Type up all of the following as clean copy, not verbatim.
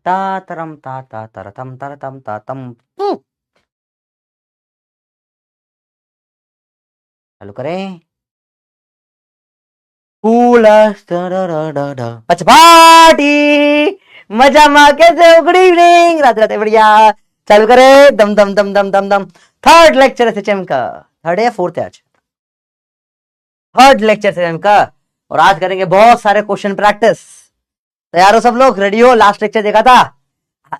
ता तरम ता ता तरतम तरतम तातम। चालू करें। पचपाटी मजा मा कैसे हो? गुड इवनिंग, रात रात बढ़िया। चालू करे। दम दम दम दम दम दम। थर्ड लेक्चर एसएचएम का। थर्ड है या फोर्थ है आज? थर्ड लेक्चर एसएचएम का। और आज करेंगे बहुत सारे क्वेश्चन प्रैक्टिस। तैयार हो सब लोग? रेडी हो? लास्ट लेक्चर देखा था,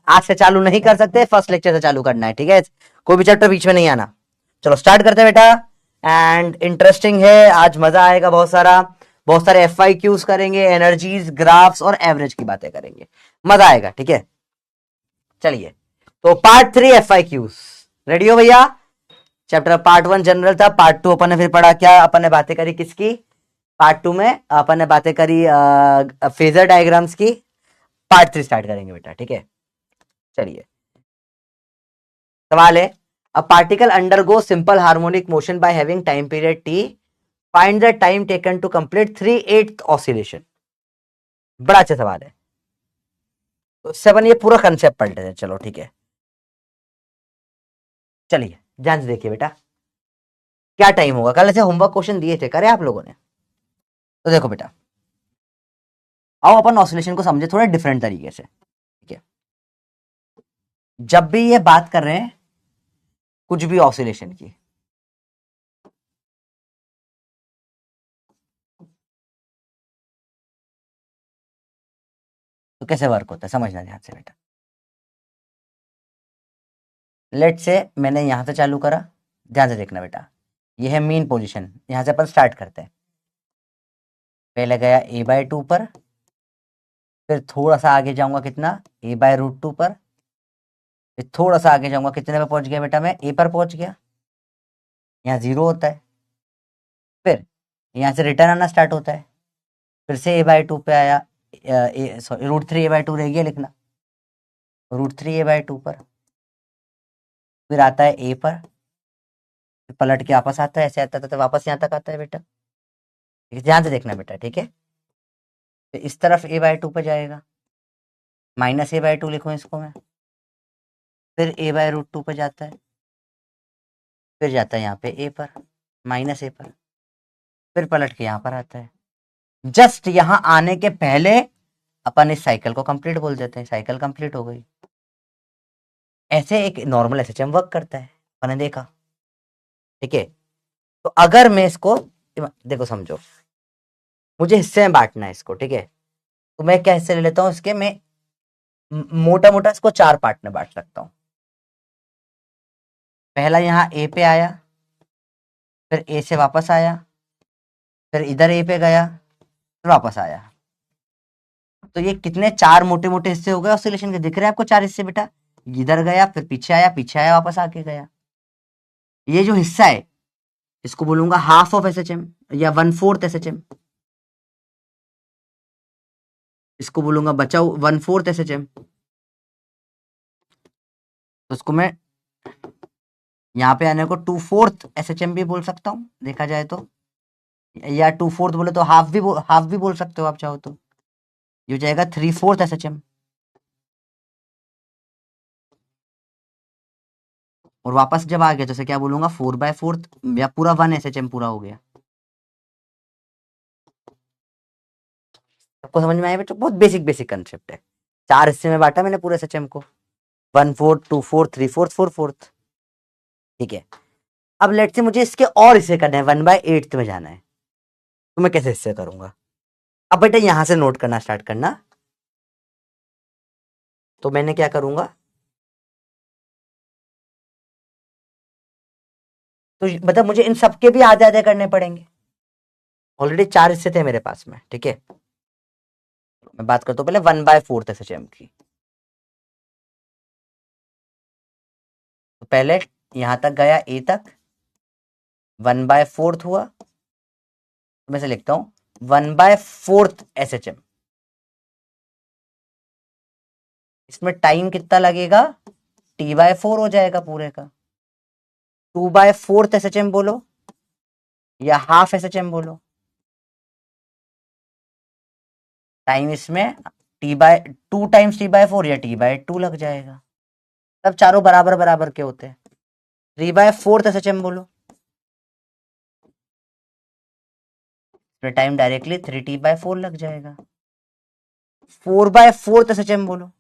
आज से चालू नहीं कर सकते, फर्स्ट लेक्चर से चालू करना है, ठीक है? कोई भी चैप्टर बीच में नहीं आना। चलो स्टार्ट करते हैं बेटा। एंड इंटरेस्टिंग है आज, मजा आएगा बहुत सारा। बहुत सारे FIQs करेंगे, एनर्जीज, ग्राफ्स और एवरेज की बातें करेंगे, मजा आएगा, ठीक है? चलिए, तो पार्ट 3 FIQs। रेडी हो भैया? चैप्टर पार्ट 1 जनरल था, पार्ट 2 अपन ने फिर पढ़ा क्या? अपन ने बातें करी किसकी? पार्ट 2 में अपन ने बातें करी फेजर डायग्राम्स की। पार्ट 3 स्टार्ट करेंगे बेटा, ठीक है? चलिए, सवाल है, a particle undergo simple harmonic motion by having time period t, find the time taken to complete 3/8 oscillation. बड़ा अच्छा सवाल है। तो इससे अपन ये पूरा कंसेप्ट पढ़ लेते हैं, चलो ठीक है? चलिए ध्यान से देखिए बेटा, क्या टाइम होगा। कल ऐसे होमवर्क क्वेश्चन दिए थे, करे आप लोगों ने? तो देखो बेटा, आओ अपन ऑसिलेशन को समझे थोड़ा डिफरेंट तरीके से, ठीक है? जब भी ये बात कर रहे हैं कुछ भी ऑसिलेशन की, तो कैसे वर्क होता है समझना ध्यान से बेटा। लेट से मैंने यहां से चालू करा, ध्यान से देखना बेटा, ये है मीन पोजीशन, यहां से अपन स्टार्ट करते हैं। पहले गया a/2 पर, फिर थोड़ा सा आगे जाऊंगा कितना, a/√2 पर, फिर थोड़ा सा आगे जाऊंगा, कितने पे पहुंच गया बेटा मैं? a पर पहुंच गया। यहाँ 0 होता है, फिर यहाँ से रिटर्न आना स्टार्ट होता है, फिर से a/2 पे आया, सॉरी √3 a/2 रह गया लिखना, √3 a/2 पर, फिर आता है a पर, फिर पलट के वापस आता है, ऐसे आता था वापस यहाँ तक आता है बेटा। ध्यान से देखना बेटा, ठीक है? तो इस तरफ a/2 पे जाएगा, -a/2 लिखूं इसको मैं, फिर a/√2 पे जाता है, फिर जाता है यहाँ पे a पर, -a पर, फिर पलट के यहाँ पर आता है। जस्ट यहाँ आने के पहले अपन इस साइकिल को कंप्लीट बोल देते हैं, साइकिल कंप्लीट हो गई। ऐसे एक नॉर्मल एसएचएम वर्क करता है, अपन ने देखा, ठीक है? तो अगर मैं इसको, देखो समझो, मुझे हिस्से में बांटना है इसको, ठीक है? तो मैं क्या हिस्से ले लेता हूँ इसके, मैं मोटा मोटा इसको 4 पार्ट में बांट सकता हूँ। पहला यहाँ ए पे आया, फिर ए से वापस आया, फिर इधर ए पे गया, फिर वापस आया। तो ये कितने 4 मोटे मोटे हिस्से हो गए ऑसिलेशन के, दिख रहे हैं आपको 4 हिस्से बेटा? इधर गया, फिर पीछे आया, वापस आके गया। ये जो हिस्सा है इसको बोलूंगा हाफ ऑफ एसएचएम या 1/4 एसएचएम, इसको बोलूंगा बचा 1/4 एसएचएम। तो उसको मैं यहाँ पे आने को 2/4 एसएचएम भी बोल सकता हूँ देखा जाए तो, या 2/4 बोले तो हाफ भी बोल सकते हो आप चाहो तो। ये हो जाएगा 3/4 एसएचएम। और वापस जब आ गया तो क्या बोलूंगा, 4/4 या पूरा 1 एसएचएम पूरा हो गया। सबको समझ में आया बेटा? बहुत बेसिक बेसिक कंसेप्ट है। 4 हिस्से में बांटा मैंने पूरे एसएचएम को, 1/4, 2/4, 3/4, 4/4, ठीक है? अब लेट से मुझे इसके और हिस्से करना है, 1/8 में जाना है, तो मैं कैसे हिस्से करूंगा? अब बेटा यहां से नोट करना स्टार्ट करना। तो मैंने क्या करूंगा, तो मतलब मुझे इन सबके भी आधे आधे करने पड़ेंगे। ऑलरेडी 4 हिस्से थे मेरे पास में, ठीक है? मैं बात करता हूँ पहले 1/4 एसएचएम की। तो पहले यहां तक गया ए तक, 1/4 हुआ, तो मैं से लिखता हूं 1/4 एसएचएम। इसमें टाइम कितना लगेगा, t/4 हो जाएगा पूरे का। 2/4 एसएचएम बोलो या हाफ एसएचएम बोलो, टाइम इसमें two times T by four या टी बाय टू लग जाएगा। तब चारों बराबर बराबर के होते हैं। 3/4 SHM बोलो, टाइम डायरेक्टली 3T/4 लग जाएगा। 4/4 SHM बोलो,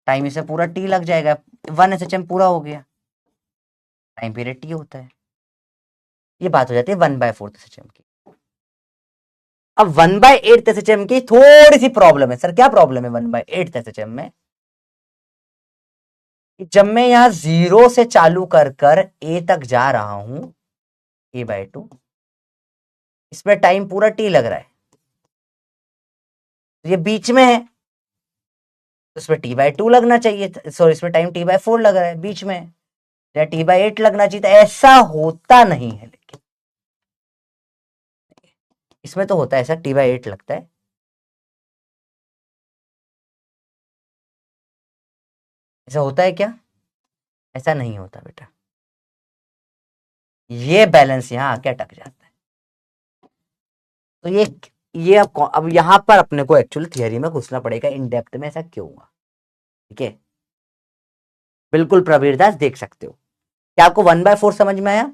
टाइम इसे पूरा टी लग जाएगा। 1 SHM पूरा हो गया, टाइम पीरियड टी होता है। ये बात हो जाती है 1/4 SHM की। अब 1/8 SHM की थोड़ी सी प्रॉब्लम है। सर क्या प्रॉब्लम है 1/8 SHM में? जब मैं यहां 0 से चालू कर कर ए तक जा रहा हूं, A/2, इसमें टाइम पूरा टी लग रहा है, ये बीच में है, इसमें T/2 लगना चाहिए। सॉरी, इसमें टाइम T/4 लग रहा है बीच में, या T/8 लगना चाहिए था। ऐसा होता नहीं है, लेकिन इसमें तो होता है ऐसा, T/8 लगता है। ऐसा होता है क्या? ऐसा नहीं होता बेटा, ये बैलेंस यहां आके अटक जाता है। तो ये अब यहां पर अपने को एक्चुअल थियरी में घुसना पड़ेगा इन डेप्थ में, ऐसा क्यों हुआ। ठीक है, बिल्कुल प्रवीर दास देख सकते हो। क्या आपको 1/4 समझ में आया?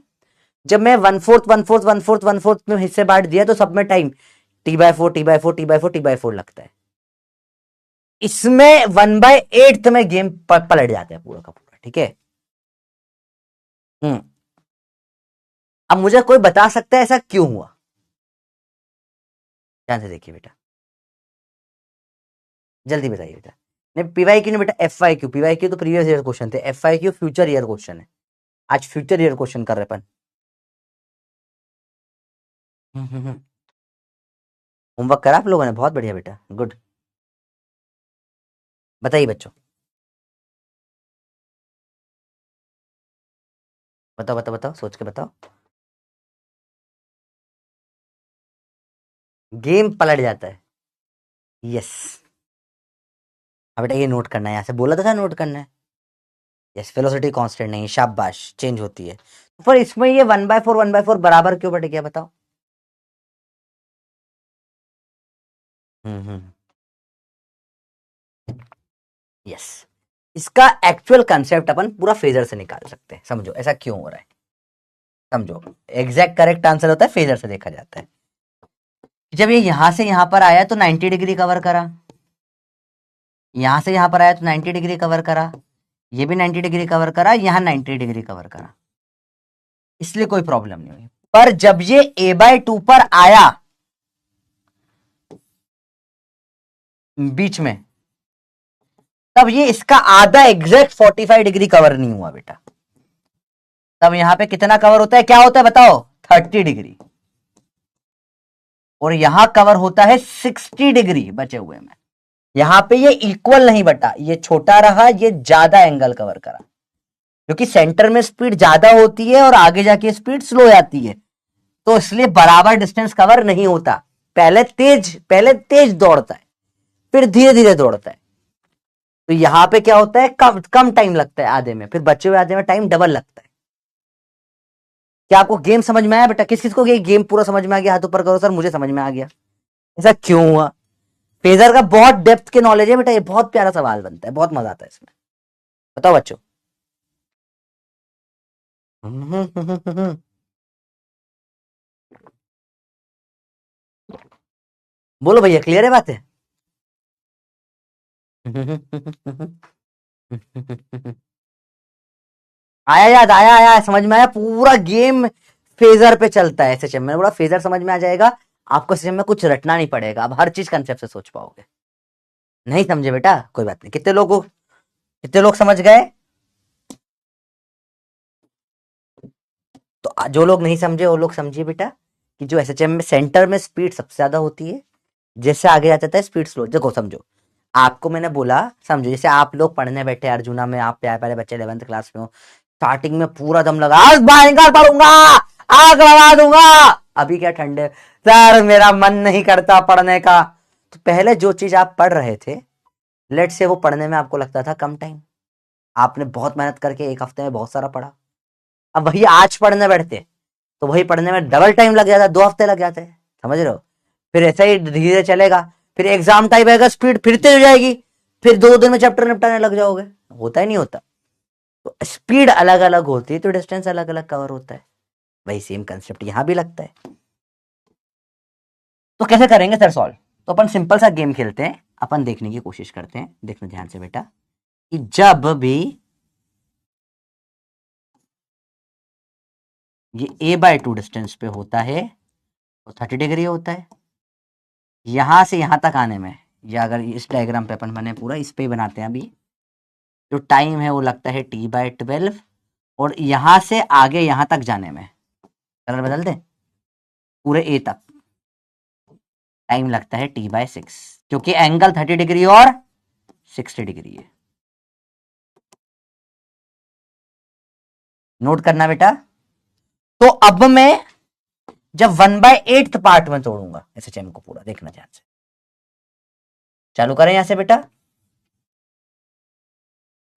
जब मैं 1/4 1/4 1/4 1/4 में हिस्से बांट दिया तो सब में time T/4 T/4 T/4 T/4 लगता है। इसमें 1/8 में गेम पलट जाता है पूरा का पूरा। ठीक है, हम्म। अब मुझे कोई बता सकता है ऐसा क्यों हुआ? ध्यान से देखिए बेटा, जल्दी बताइए बेटा। नहीं पीवाईक्यू नहीं बेटा, FIQ। पीवाईक्यू तो प्रीवियस ईयर क्वेश्चन थे, FIQ फ्यूचर ईयर क्वेश्चन है। आज फ्यूचर ईयर क्वेश्चन कर रहे अपन। होमवर्क करा आप लोगों ने? बहुत बढ़िया बेटा, गुड। बताइए बच्चों, बताओ बताओ बताओ, सोच के बताओ। गेम पलट जाता है, यस। अब बेटा ये नोट करना है, यहां से बोला था नोट करना है। यस, वेलोसिटी कांस्टेंट नहीं, शाबाश, चेंज होती है। पर इसमें ये 1/4 1/4 बराबर क्यों बट गया बताओ? हम्म, यस। इसका एक्चुअल कंसेप्ट अपन पूरा फेजर से निकाल सकते हैं। समझो ऐसा क्यों हो रहा है, समझो। एग्जैक्ट करेक्ट आंसर होता है फेजर से देखा जाता है। जब ये यहां से यहां पर आया तो 90 डिग्री कवर करा, यहां से यहां पर आया तो 90 डिग्री कवर करा, ये भी 90 डिग्री कवर करा, यहां 90 डिग्री कवर करा, इसलिए कोई प्रॉब्लम नहीं हुई। पर जब ये A/2 पर आया बीच में, तब ये इसका आधा एग्जैक्ट 45 डिग्री कवर नहीं हुआ बेटा। तब यहां पे कितना कवर होता है, क्या होता है बताओ? 30 डिग्री। और यहां कवर होता है 60 डिग्री बचे हुए में। यहां पे ये इक्वल नहीं बटा, ये छोटा रहा, ये ज्यादा एंगल कवर करा, क्योंकि सेंटर में स्पीड ज्यादा होती है और आगे जाके स्पीड स्लो जाती है, तो इसलिए बराबर डिस्टेंस कवर नहीं होता। पहले तेज दौड़ता है, फिर धीरे धीरे दौड़ता है। तो यहां पे क्या होता है, कम कम टाइम लगता है आधे में, फिर बचे हुए आधे में टाइम डबल लगता है। क्या आपको गेम समझ में आया बेटा? किस किस को ये गेम पूरा समझ में आ गया? हाथ ऊपर करो सर, मुझे समझ में आ गया। ऐसा क्यों हुआ? फेजर का बहुत डेप्थ के नॉलेज है बेटा, ये बहुत प्यारा सवाल बनता है, बहुत मजा आता है इसमें। बताओ बच्चों। बोलो भैया, क्लियर है बात है? आया याद, आया आया, समझ में आया। पूरा गेम फेजर पे चलता है एसएचएम में। बड़ा फेजर समझ में आ जाएगा आपको, एसएचएम में कुछ रटना नहीं पड़ेगा, अब हर चीज कंसेप्ट से सोच पाओगे। नहीं समझे बेटा, कोई बात नहीं। कितने लोग समझ गए? तो जो लोग नहीं समझे वो लोग समझिए बेटा, कि जो एसएचएम में सेंटर में स्पीड सबसे ज्यादा होती है, जैसे आगे जाता है स्पीड स्लो। देखो समझो, आपको मैंने बोला, समझो जैसे आप लोग पढ़ने बैठे अर्जुना में, आप प्यारे प्यारे बच्चे 11th क्लास में हो, स्टार्टिंग में पूरा दम लगा, आज भयंकर पढ़ूंगा, आग लगा दूंगा। अभी क्या ठंडे, सर मेरा मन नहीं करता पढ़ने का। तो पहले जो चीज आप पढ़ रहे थे, लेट से वो पढ़ने में आपको लगता था कम टाइम, आपने बहुत मेहनत करके एक हफ्ते में बहुत सारा पढ़ा। अब वही आज पढ़ने बैठते तो वही पढ़ने में डबल टाइम लग जाता है, 2 हफ्ते लग जाते हैं। समझ रहे हो? फिर ऐसा ही धीरे धीरे चलेगा, फिर एग्जाम टाइप आएगा, स्पीड फिर तेज हो जाएगी, फिर 2 दिन में चैप्टर निपटाने लग जाओगे। होता ही नहीं होता। तो स्पीड अलग अलग होती है तो डिस्टेंस अलग अलग कवर होता है। वही सेम कंसेप्ट यहां भी लगता है। तो कैसे करेंगे सर सॉल्व? तो अपन सिंपल सा गेम खेलते हैं, अपन देखने की कोशिश करते हैं। देखना ध्यान से बेटा कि जब भी ये a/2 डिस्टेंस पे होता है तो 30 डिग्री होता है। यहां से यहां तक आने में, या अगर इस डायग्राम पे अपन बने पूरा इस पे ही बनाते हैं अभी, जो टाइम है वो लगता है t/12, और यहां से आगे यहां तक जाने में, कलर बदल दे, पूरे a तक टाइम लगता है t/6, क्योंकि एंगल 30 डिग्री और 60 डिग्री है। नोट करना बेटा। तो अब मैं जब 1/8 पार्ट में तोड़ूंगा एसएचएम को पूरा, देखना ध्यान से। चालू करें यहां से बेटा।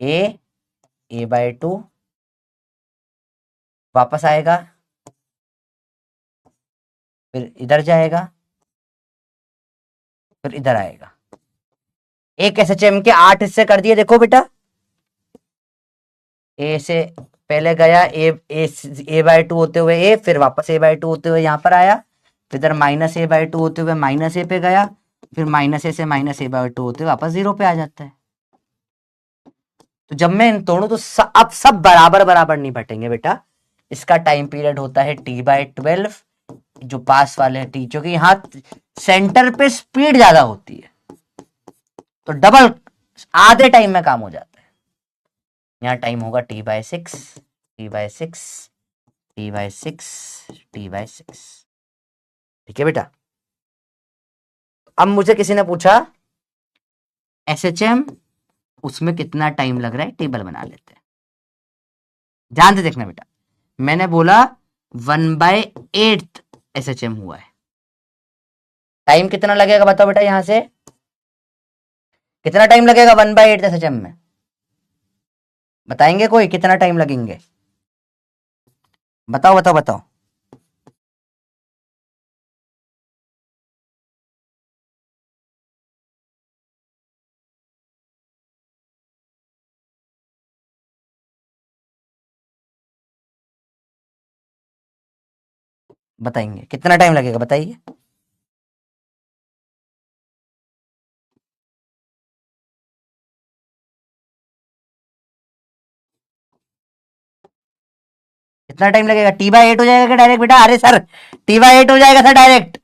a/2 वापस आएगा, फिर इधर जाएगा, फिर इधर आएगा। एक एसएचएम के 8 हिस्से कर दिए। देखो बेटा, ए से पहले गया a/2 होते हुए ए, फिर वापस a/2 होते हुए यहां पर आया, फिर इधर -a/2 होते हुए -a पे गया, फिर -a से -a/2 होते हुए वापस 0 पे आ जाता है। तो जब मैं इन तोड़ू तो अब सब बराबर बराबर नहीं बटेंगे बेटा। इसका टाइम पीरियड होता है t/12, जो पास वाले टी, क्योंकि यहां सेंटर पे स्पीड ज्यादा होती है तो डबल आधे टाइम में काम हो जाता है। यहां टाइम होगा t/6, t/6, t/6, t/6। ठीक है बेटा। अब मुझे किसी ने पूछा एसएचएम, उसमें कितना टाइम लग रहा है, टेबल बना लेते हैं। ध्यान से देखना बेटा, मैंने बोला 1/8 एसएचएम हुआ है। टाइम कितना लगेगा बताओ बेटा, यहां से कितना टाइम लगेगा 1/8 एसएचएम में? बताएंगे कोई कितना टाइम लगेंगे? बताओ बताओ बताओ। बताएंगे कितना टाइम लगेगा, बताइए। कितना टाइम लगेगा? t/8 हो जाएगा क्या डायरेक्ट बेटा? अरे सर t/8 हो जाएगा सर डायरेक्ट।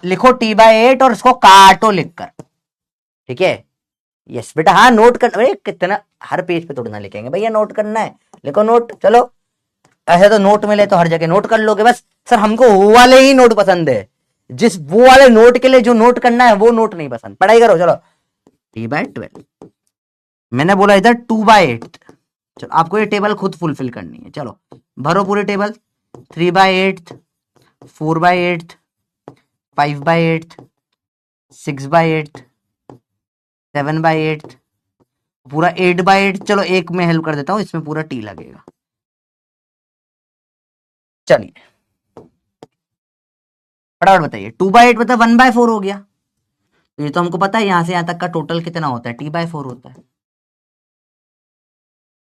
लिखो t/8 और इसको काटो लिखकर। ठीक है, यस बेटा। हाँ नोट कर, अरे कितना हर पेज पे थोड़ा ना लिखेंगे भैया, नोट करना है, लिखो नोट। चलो ऐसे तो नोट मिले तो हर जगह नोट कर लोगे बस। सर हमको वो वाले ही नोट पसंद है, जिस वो वाले नोट के लिए जो नोट करना है वो नोट नहीं पसंद। पढ़ाई करो चलो। t/12, मैंने बोला इधर 2/8। चलो आपको ये टेबल खुद फुलफिल करनी है, चलो भरो पूरे टेबल। 3/8, 4/8, 5/8, 6/8, 7/8, पूरा 8/8। चलो एक में हेल्प कर देता हूं, इसमें पूरा टी लगेगा। चलिए फटाफट बताइए। 2/8 मतलब 1/4 हो गया। तो ये तो हमको पता है यहां से यहां तक का टोटल कितना होता है, t/4 होता है।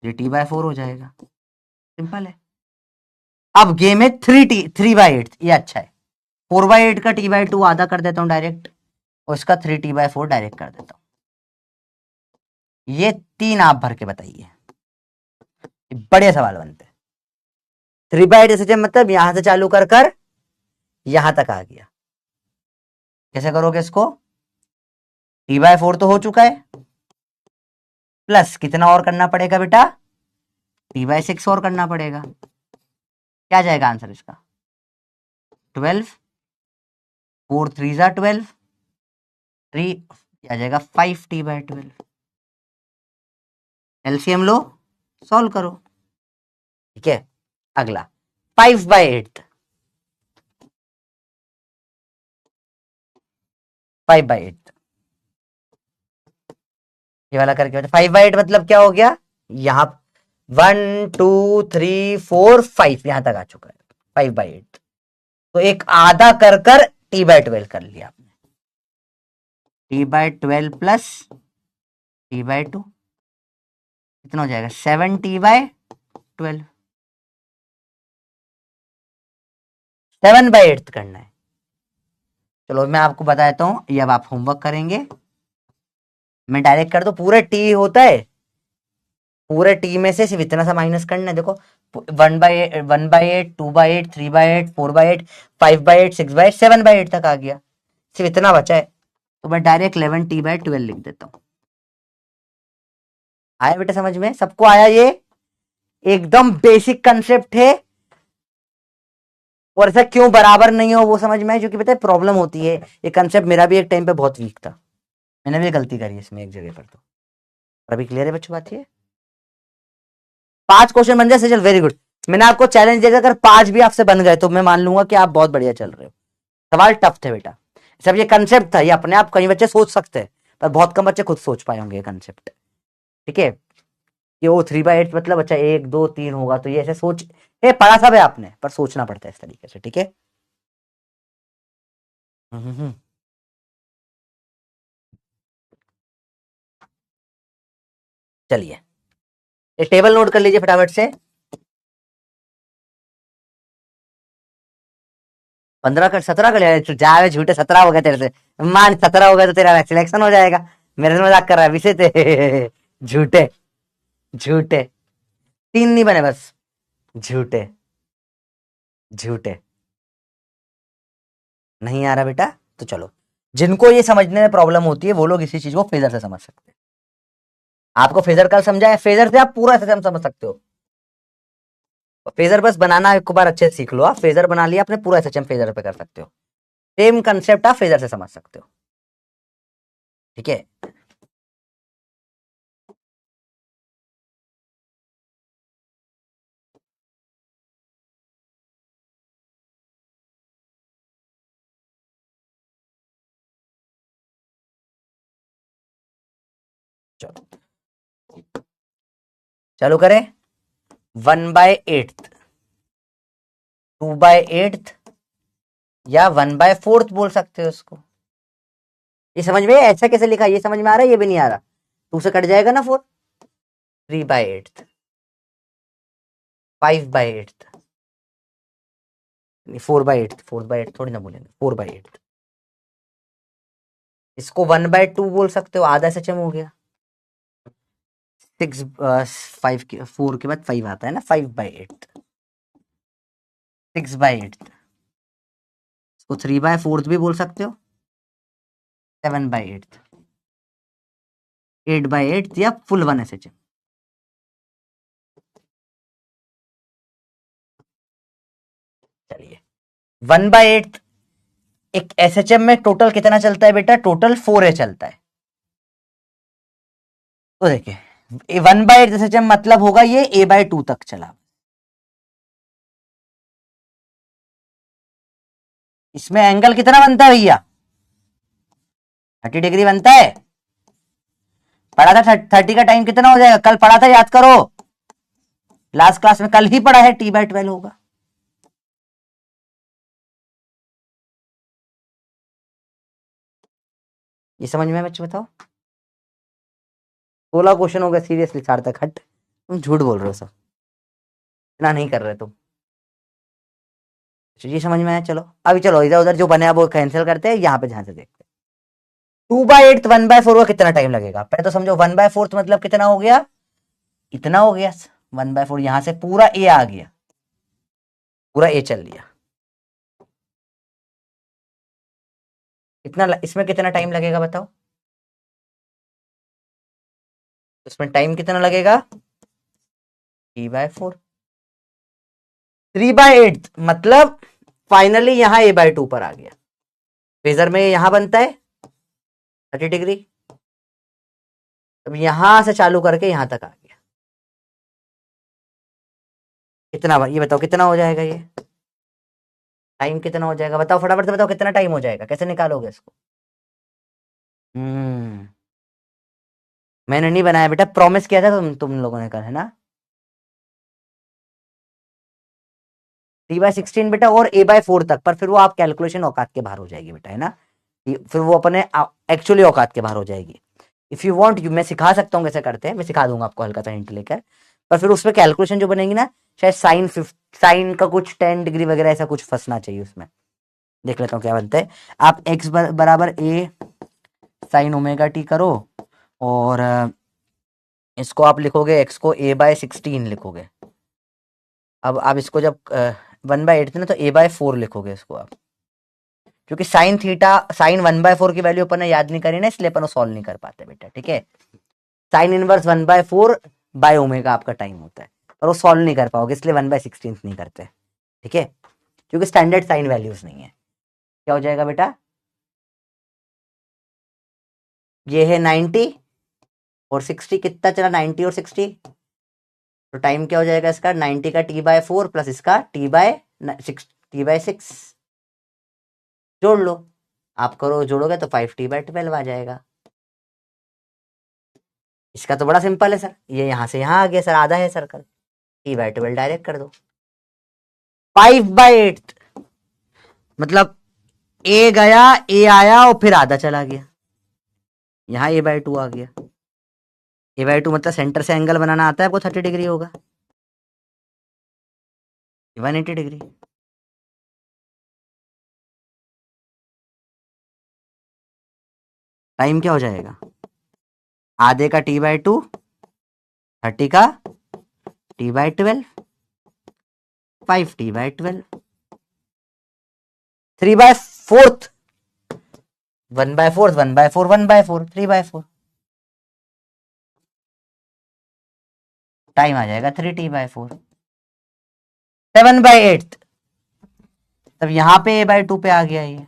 ये t/4 हो जाएगा, सिंपल है। अब गेम है 3/8, ये अच्छा है। 4/8 का t/2 आधा कर देता हूं डायरेक्ट, और इसका 3t/4 डायरेक्ट कर देता हूं। ये 3 आप भर के बताइए, बढ़िया सवाल बनते हैं। 3/8 एसएचएम मतलब यहां से चालू कर कर यहां तक आ गया। कैसे करोगे इसको? t/4 तो हो चुका है, प्लस कितना और करना पड़ेगा बेटा? t/6 और करना पड़ेगा। क्या जाएगा आंसर इसका? 12, 4 3 12, 3 क्या जाएगा 5t/12। एलसीएम लो, सॉल्व करो। ठीक है, अगला 5/8, 5/8 ये वाला करके 5/8 मतलब क्या हो गया? यहां 1 2 3 4 5 यहां तक आ चुका है 5/8। तो एक आधा कर कर T/12 कर लिया आपने, T/12 प्लस T/2 कितना हो जाएगा 7T/12, 7/8 करना है। चलो मैं आपको बता देता हूं, ये अब आप होमवर्क करेंगे। मैं डायरेक्ट कर दो, पूरे टी होता है, पूरे टी में से सिर्फ इतना सा माइनस करना है। देखो 1/8, 2/8, 3/8, 4/8, 5/8, 6/8, 7/8 तक आ गया, सिर्फ इतना बचा है। तो मैं डायरेक्ट 11T/12 लिख देता हूँ। आया बेटा समझ में, सबको आया? ये एकदम बेसिक कंसेप्ट है, और ऐसा क्यों बराबर नहीं हो वो समझ में आए, क्योंकि पता है प्रॉब्लम होती है। ये कंसेप्ट मेरा भी एक टाइम पे बहुत वीक था, मैंने भी गलती करी इसमें एक जगह पर। तो अभी क्लियर है बच्चों बात? ये 5 क्वेश्चन बन जाए चल, वेरी गुड। मैंने आपको चैलेंज दिया, अगर 5 भी आपसे बन गए तो मैं मान लूंगा कि आप बहुत बढ़िया चल रहे हो। सवाल टफ थे बेटा, सब ये कंसेप्ट था, ये अपने आप कई बच्चे सोच सकते हैं, पर बहुत कम बच्चे खुद सोच पाए होंगे ये कंसेप्ट। ठीक है, कि वो 3/8 मतलब अच्छा 1 2 3 होगा, तो ये ऐसे सोच, ये पढ़ा सब है आपने, पर सोचना पड़ता है इस तरीके से। ठीक है, हम्म। चलिए ये टेबल नोट कर लीजिए फटाफट से। 15 कर 17 कर लिया, जा झूठे 17 हो गए तेरे से। मान 17 हो गया तो तेरा सिलेक्शन हो जाएगा। मेरे से मजाक कर रहा है विषय थे। झूठे, झूठे 3 नहीं बने बस, झूठे, झूठे। नहीं आ रहा बेटा? तो चलो, जिनको ये समझने में प्रॉब्लम होती है वो लोग इसी चीज को फेजर से समझ सकते हैं। आपको फेजर कल समझा है, फेजर से आप पूरा सिस्टम समझ सकते हो। फेजर बस बनाना एक बार अच्छे से सीख लो, आप फेजर बना लिया अपने, पूरा सिस्टम फेजर पे कर सकते हो। सेम कंसेप्ट आप फेजर से समझ सकते हो। ठीक है, चलो चालू करें। 1/8, 2/8 या 1/4 बोल सकते हो उसको। ये समझ में ऐसा कैसे लिखा, ये समझ में आ रहा है? ये भी नहीं आ रहा? टू से कट जाएगा ना 4। 3/8, 5/8, 4/8, 4/8 थोड़ी ना बोलेंगे, 4/8। इसको 1/2 बोल सकते हो, आधा सचम हो गया। 6 5 के 4 के बाद 5 आता है ना, 5/8, 6/8। इसको 3/4 भी बोल सकते हो, 7/8, 8/8 या फुल 1 SHM। चलिए 1/8 एक SHM में टोटल कितना चलता है बेटा? टोटल 4A चलता है। तो देखिए 1/8 SHM मतलब होगा ये A/2 तक चला। इसमें एंगल कितना बनता है भैया? 30 डिग्री बनता है। पढ़ा था 30 का टाइम कितना हो जाएगा? कल पढ़ा था, याद करो, लास्ट क्लास में कल ही पढ़ा है, T/12 होगा। ये समझ में बच्चे बताओ? 16 क्वेश्चन हो गए सीरियसली सार्थक, हट तुम झूठ बोल रहे हो सब, इतना नहीं कर रहे तुम। ये समझ में आया? चलो अभी चलो इधर उधर जो बने वो कैंसिल करते हैं, यहाँ पे ध्यान से देखते हैं। 2/8 1/4 का कितना टाइम लगेगा पहले तो समझो। 1/4 मतलब कितना हो गया? इतना हो गया। 1/4 यहां से पूरा ए आ गया, पूरा ए चल लिया। इसमें कितना टाइम लगेगा बताओ? इसमें टाइम कितना लगेगा? T/4। 3/8 मतलब फाइनली यहां A/2 पर आ गया। फेजर में यहां बनता है 30 डिग्री, अब यहां से चालू करके यहां तक आ गया। कितना ये बताओ कितना हो जाएगा? ये टाइम कितना हो जाएगा बताओ, फटाफट से बताओ कितना टाइम हो जाएगा, कैसे निकालोगे इसको? हम्म, मैंने नहीं बनाया बेटा, प्रॉमिस किया था तुम लोगों ने कल, है ना? t/16 बेटा और a/4 तक, पर फिर वो आप कैलकुलेशन औकात के बाहर हो जाएगी बेटा, है ना, फिर वो अपने एक्चुअली औकात के बाहर हो जाएगी। इफ यू वांट मैं सिखा सकता हूँ कैसे करते हैं, मैं सिखा दूंगा आपको हल्का सा हिंट लेकर, पर फिर उसमें कैलकुलेशन जो बनेगी ना, शायद साइन का कुछ 10 डिग्री वगैरह ऐसा कुछ फंसना चाहिए उसमें। देख लेता हूँ क्या बनता है। आप x बराबर a साइन ओमेगा टी करो, और इसको आप लिखोगे, x को a/16 लिखोगे। अब आप इसको जब 1/8 थे ना, तो a/4 लिखोगे इसको आप, क्योंकि साइन थीटा, साइन 1/4 की वैल्यू अपन ने याद नहीं करी ना, इसलिए अपन सॉल्व नहीं कर पाते बेटा, ठीक है। साइन इनवर्स 1/4 बाय ओमेगा आपका टाइम होता है, पर वो सॉल्व नहीं कर पाओगे, इसलिए 1/16 नहीं करते, ठीक है, क्योंकि स्टैंडर्ड साइन वैल्यूज नहीं है। क्या हो जाएगा बेटा, ये है 90 और 60, कितना चला 90 और 60, तो टाइम क्या हो जाएगा इसका, 90 का t/4 प्लस इसका t/6 जोड़ लो, आप करो जोड़ोगे तो 5t/12 आ जाएगा। इसका तो बड़ा सिंपल है सर, ये यहां से यहां आ गया सर, आधा है सर्कल, t/12 डायरेक्ट कर दो। 5/8 मतलब ए गया, ए आया और फिर आधा चला गया, यहाँ a/2 आ गया। a/2 मतलब सेंटर से एंगल बनाना आता है आपको, 30 डिग्री होगा, 180 डिग्री। टाइम क्या हो जाएगा, आधे का t/2, 30 का t/12, 5t/12, 3/4, 1/4, 1/4, 1/4, 3/4, टाइम आ जाएगा 3t/4, 7/8, तब यहाँ पे a/2 पे आ गया, ये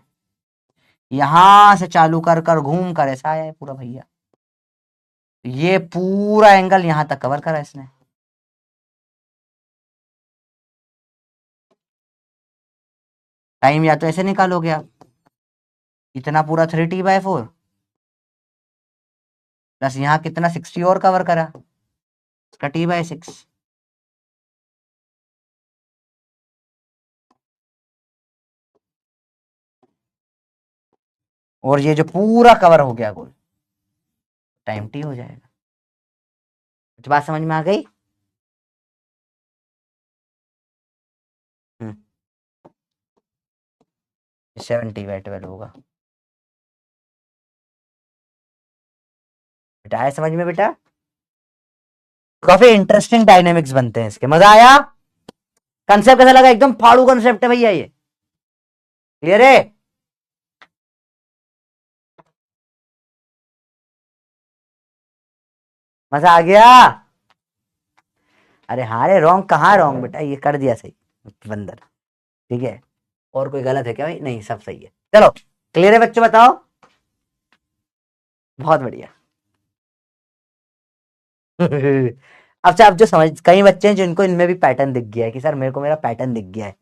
यहां से चालू कर कर घूम कर ऐसा आया है पूरा भैया, ये पूरा एंगल यहां तक कवर करा इसने। टाइम या तो ऐसे निकालोगे आप, इतना पूरा 3t/4 प्लस यहाँ कितना 60 और कवर करा, इसका t/6, और ये जो पूरा कवर हो गया गोल, टाइम t हो जाएगा। कुछ बात समझ में आ गई? 7t/12 होगा बेटा, आया समझ में बेटा? काफी इंटरेस्टिंग डायनेमिक्स बनते हैं इसके, मजा आया? कंसेप्ट कैसा लगा? एकदम फाड़ू कंसेप्ट है भैया ये, क्लियर है? मजा आ गया? अरे हाँ रे, रॉन्ग कहाँ रॉन्ग बेटा, ये कर दिया सही बंदर, ठीक है। और कोई गलत है क्या भाई? नहीं, सब सही है। चलो क्लियर है बच्चों, बताओ। बहुत बढ़िया। अच्छा, अब जो समझ, कई बच्चे हैं जिनको इनमें भी पैटर्न दिख गया है कि सर मेरे को मेरा पैटर्न दिख गया है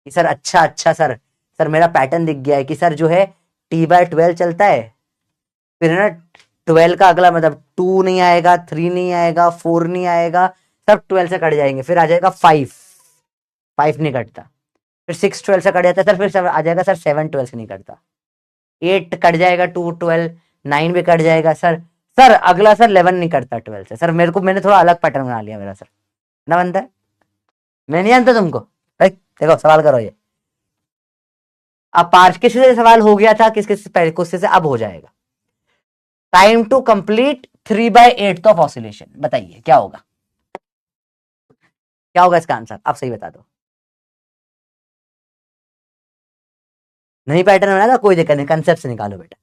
कि सर अच्छा अच्छा सर, सर मेरा पैटर्न दिख गया है कि सर जो है t/12 चलता है, फिर है ना 12 का अगला मतलब 2 नहीं आएगा, 3 नहीं आएगा, 4 नहीं आएगा, सब 12 से कट जाएंगे, फिर आ जाएगा 5, 5 नहीं कटता, फिर 6 12 से कट जाता है सर, फिर आ जाएगा सर 7 12 से नहीं कटता, 8 कट जाएगा, 2 12, 9 भी कट जाएगा सर, सर अगला सर 11 नहीं करता 12 से। सर मेरे को, मैंने थोड़ा अलग पैटर्न बना लिया मेरा सर, ना बनता है, मैं नहीं जानता तुमको भाई। देखो सवाल करो ये, अब पांच किसी से सवाल हो गया था, किस किस क्वेश्चन से अब हो जाएगा। Time to complete 3/8 of oscillation, बताइए क्या होगा, क्या होगा इसका आंसर, आप सही बता दो। नहीं पैटर्न बनाया कोई दिक्कत नहीं, कंसेप्ट से निकालो बेटा,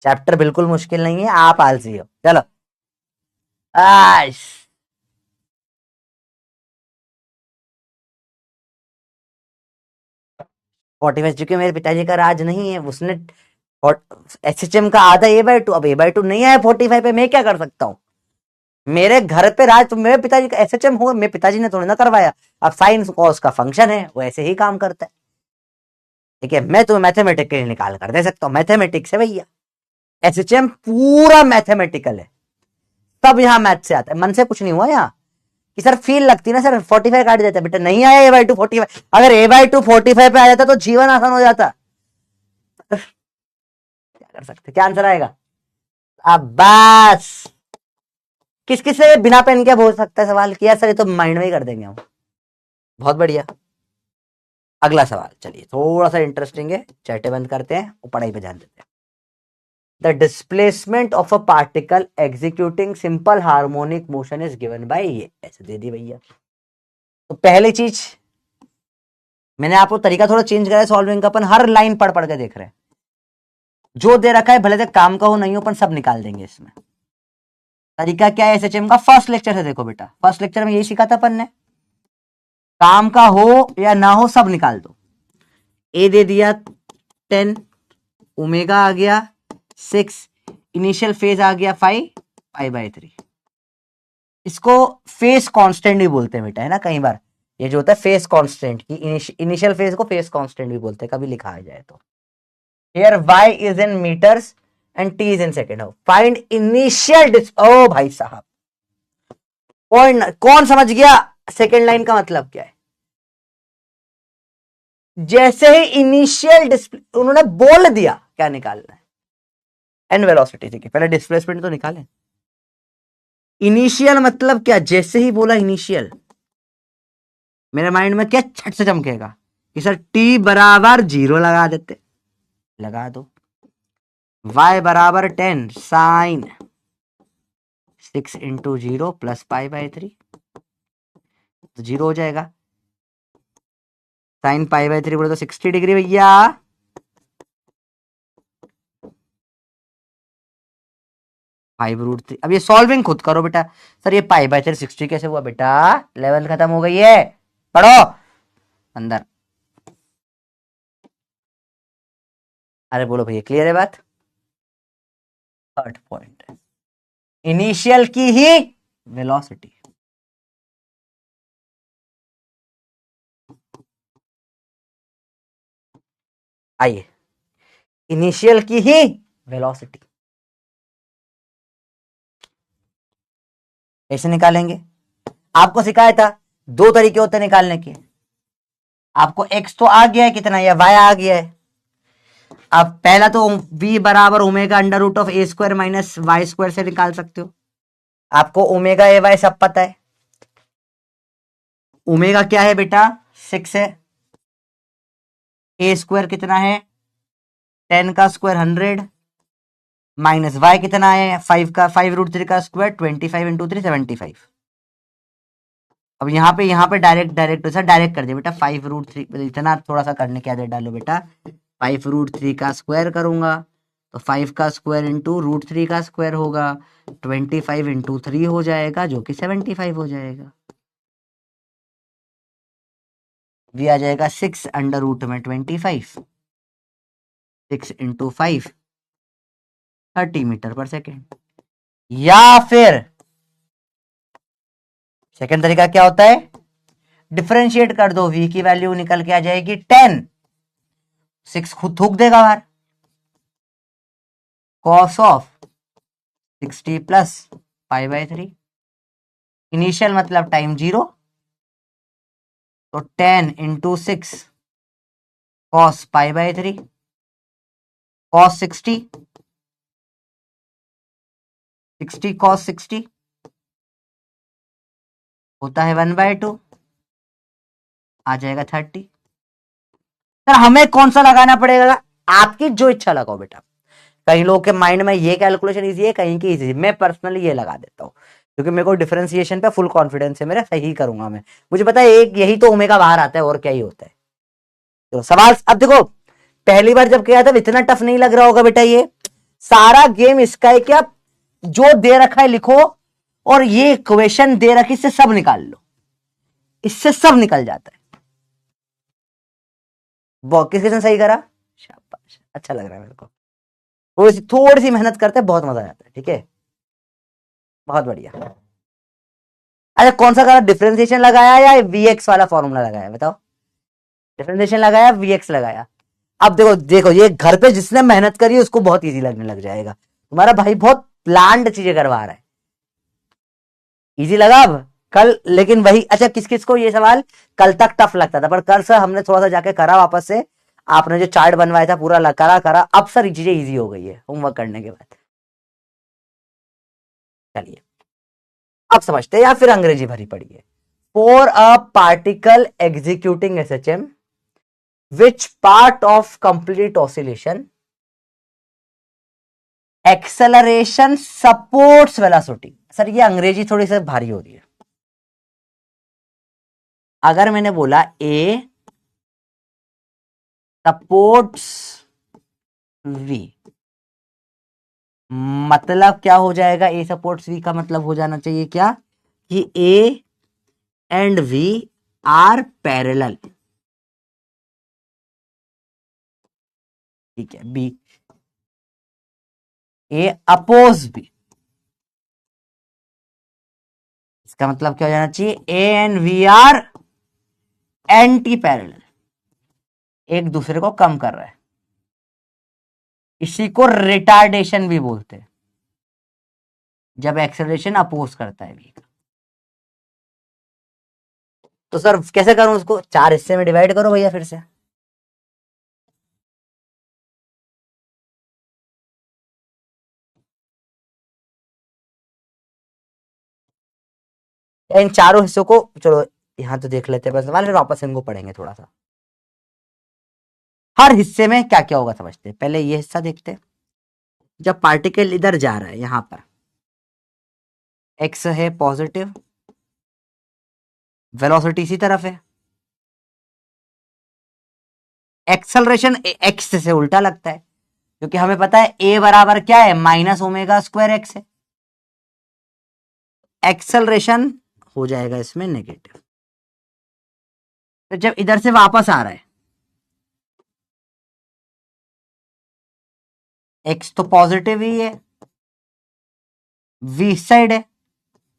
चैप्टर बिल्कुल मुश्किल नहीं है, आप आलसी हो। चलो आश 45, चूंकि मेरे पिताजी का राज नहीं है, उसने SHM का आधा a/2, अब a/2 नहीं आया 45 पे, मैं क्या कर सकता हूँ? मेरे घर पे राज, तो मेरे पिताजी का SHM होगा, मेरे पिताजी ने थोड़ी ना करवाया। अब साइन कॉस का फंक्शन है, वो ऐसे ही काम करता है, ठीक है। मैं तो मैथमेटिक्स के लिए निकाल कर दे सकता हूँ, मैथमेटिक्स है भैया, SHM पूरा मैथमेटिकल है, सब यहाँ मैथ से आता है, मन से कुछ नहीं हुआ यहाँ, कि सर फील लगती ना सर 45 काट देता, बेटा नहीं आया a/2 45। अगर a/2 45 पे आ जाता तो जीवन आसान हो जाता। क्या कर सकते, क्या आंसर आएगा? अब बस किस किस से बिना पेन के बोल सकता है सवाल किया सर, ये तो माइंड में ही कर देंगे हम। बहुत बढ़िया। अगला सवाल चलिए थोड़ा सा इंटरेस्टिंग है, चैटे बंद करते हैं और पढ़ाई पे ध्यान देते हैं। The displacement of a particle executing simple harmonic motion is given by, ये ऐसे दे दी भैया। तो पहली चीज मैंने आपको तरीका थोड़ा चेंज करा है सॉल्विंग का, अपन हर लाइन पढ़ पढ़ के देख रहे हैं। जो दे रखा है भले से काम का हो नहीं हो अपन सब निकाल देंगे इसमें। तरीका क्या है एसएचएम का? फर्स्ट लेक्चर से देखो बेटा, फर्स्ट लेक्चर में यही सीखा था अपन ने, काम का हो या ना हो सब निकाल दो। ए दे दिया 10, ओमेगा आ गया 6, इनिशियल फेज आ गया 5 π/3। इसको फेस कांस्टेंट भी बोलते हैं बेटा, है ना, कई बार ये जो होता है फेस कांस्टेंट की, इनिशियल फेज को फेस कांस्टेंट भी बोलते हैं, कभी लिखा आ जाए तो। Here y is in metres and t is in second. Find initial ओ भाई साहब, कौन समझ गया सेकेंड लाइन का मतलब क्या है? जैसे ही इनिशियल उन्होंने बोल दिया क्या निकालना है, एन वेलोसिटी। ठीक है, पहले डिस्प्लेसमेंट तो निकालें। इनिशियल मतलब क्या? जैसे ही बोला इनिशियल, मेरे माइंड में क्या छट से चमकेगा कि सर t बराबर 0 लगा देते, लगा दो। y बराबर 10 साइन 6 इंटू 0 प्लस π/3, तो 0 हो जाएगा। साइन π/3 बोले तो 60 डिग्री भैया। √3। अब ये सॉल्विंग खुद करो बेटा। सर ये π/3 60 कैसे हुआ बेटा? लेवल खत्म हो गई है, पढ़ो अंदर। अरे बोलो भैया क्लियर है बात? थर्ड पॉइंट, इनिशियल की ही वेलोसिटी। आइए, इनिशियल की ही वेलोसिटी कैसे निकालेंगे? आपको सिखाया था दो तरीके होते हैं निकालने के। आपको x तो आ गया है कितना, या y आ गया है। अब पहला तो v बराबर ओमेगा √(a² - y² से निकाल सकते हो। आपको ओमेगा ay सब पता है। ओमेगा क्या है बेटा? 6 है। a² कितना है? 10 का स्क्वायर 100 माइनस y कितना है? 5 का 5√3 का स्क्वायर 25 इंटू 3 75। अब यहाँ पे डायरेक्ट सर डायरेक्ट कर दिया बेटा। 5√3 इतना थोड़ा सा करने की आदत डालो बेटा। 5√3 का स्क्वायर करूंगा तो 5 का स्क्वायर इंटू √3 का स्क्वायर होगा, 25 इंटू 3 हो जाएगा जो कि 75 हो जाएगा। भी आ जाएगा 6 अंडर रूट में 25, 6 इंटू 5 30 मीटर पर सेकेंड। या फिर सेकेंड तरीका क्या होता है? डिफरेंशिएट कर दो, v की वैल्यू निकल के आ जाएगी 10, 6 खुद थूक देगा बाहर, cos ऑफ 60 प्लस π/3। इनिशियल मतलब टाइम 0, तो 10 इंटू 6 cos π/3 cos 60 cos 60 होता है 1/2, आ जाएगा 30। सर हमें कौन सा लगाना पड़ेगा? आपकी जो इच्छा लगाओ बेटा। कई लोगों के माइंड में ये कैलकुलेशन इजी है, कहीं की इजी। मैं पर्सनली ये लगा देता हूँ क्योंकि मेरे को डिफरेंशिएशन पे फुल कॉन्फिडेंस है, मेरा सही करूंगा मैं। मुझे पता है एक यही तो ओमेगा बाहर आता है और क्या ही होता है। तो सवाल अब देखो, पहली बार जब किया था इतना टफ नहीं लग रहा होगा बेटा। ये सारा गेम इसका है कि आप जो दे रखा है लिखो और ये इक्वेशन दे रखी इससे सब निकाल लो, इससे सब निकल जाता है। किसने सही करा? शाबाश, अच्छा लग रहा है मेरे को। थोड़ी सी मेहनत करते हैं, बहुत मजा आता है। ठीक है, बहुत बढ़िया। अच्छा कौन सा करा? डिफरेंशिएशन लगाया या vx वाला फॉर्मूला लगाया? बताओ। डिफरेंशिएशन लगाया, vx लगाया। अब देखो देखो, ये घर पे जिसने मेहनत करी उसको बहुत इजी लगने लग जाएगा। तुम्हारा भाई बहुत प्लान्ड चीजें करवा रहा है। इजी लगा? अब कल, लेकिन वही, अच्छा किस किस को ये सवाल कल तक टफ लगता था, पर कल सर हमने थोड़ा सा जाके करा वापस से, आपने जो चार्ट बनवाया था पूरा करा करा, अब सर चीजें इजी हो गई है होमवर्क करने के बाद। चलिए अब समझते हैं, या फिर अंग्रेजी भरी पड़ी है। For a particle executing SHM which part of complete oscillation acceleration supports velocity. Sir ये अंग्रेजी थोड़ी सी भारी हो रही है। अगर मैंने बोला ए सपोर्ट्स वी, मतलब क्या हो जाएगा, ए सपोर्ट्स वी का मतलब हो जाना चाहिए क्या, कि a and v are parallel. ठीक है, बी ए अपोज बी, इसका मतलब क्या हो जाना चाहिए, a and v are anti parallel, एक दूसरे को कम कर रहा है। इसी को रिटार्डेशन भी बोलते हैं, जब एक्सेलरेशन अपोज करता है वी का। तो सर कैसे करूं उसको, 4 हिस्से में डिवाइड करो भैया फिर से। इन चारों हिस्सों को चलो यहां तो देख लेते हैं बस सवाल, फिर वापस इनको पढ़ेंगे थोड़ा सा। हर हिस्से में क्या क्या होगा समझते हैं, पहले ये हिस्सा देखते हैं। जब पार्टिकल इधर जा रहा है, यहां पर एक्स है पॉजिटिव, वेलोसिटी इसी तरफ है, एक्सेलरेशन एक्स से उल्टा लगता है, क्योंकि हमें पता है ए बराबर क्या है, माइनस ओमेगा स्क्वायर एक्स है। एक्सेलरेशन हो जाएगा इसमें नेगेटिव। तो जब इधर से वापस आ रहा है, एक्स तो पॉजिटिव ही है, वी इस साइड है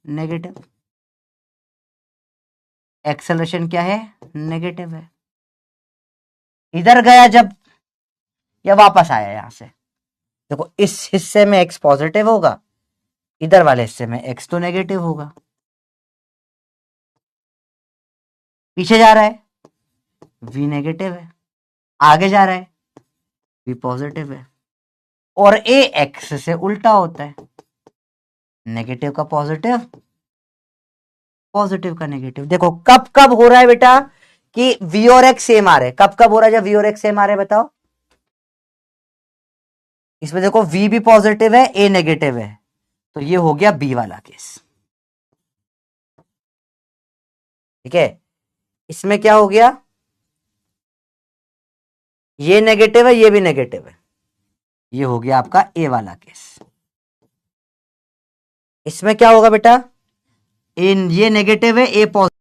नेगेटिव, एक्सेलरेशन क्या है, नेगेटिव है। इधर गया जब, या वापस आया यहां से, देखो इस हिस्से में एक्स पॉजिटिव होगा, इधर वाले हिस्से में एक्स तो नेगेटिव होगा। पीछे जा रहा है, वी नेगेटिव है, आगे जा रहा है, वी पॉजिटिव है। और ए एक्स से उल्टा होता है, नेगेटिव का पॉजिटिव, पॉजिटिव का नेगेटिव। देखो कब कब हो रहा है बेटा कि वी और एक्स सेम आ रहे हैं, कब कब हो रहा है जब वी और एक्स सेम आ रहे हैं बताओ। इसमें देखो वी भी पॉजिटिव है, ए नेगेटिव है, तो ये हो गया बी वाला केस। ठीक है, इसमें क्या हो गया, ये नेगेटिव है, ये भी नेगेटिव है, ये हो गया आपका ए वाला केस। इसमें क्या होगा बेटा, ये नेगेटिव है, ए पॉजिटिव।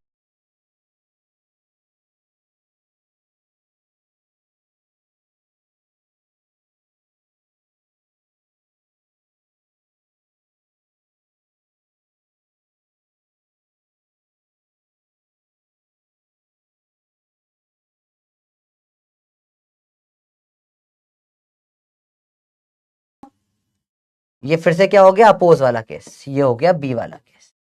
ये फिर से क्या हो गया, अपोज वाला केस, ये हो गया बी वाला केस।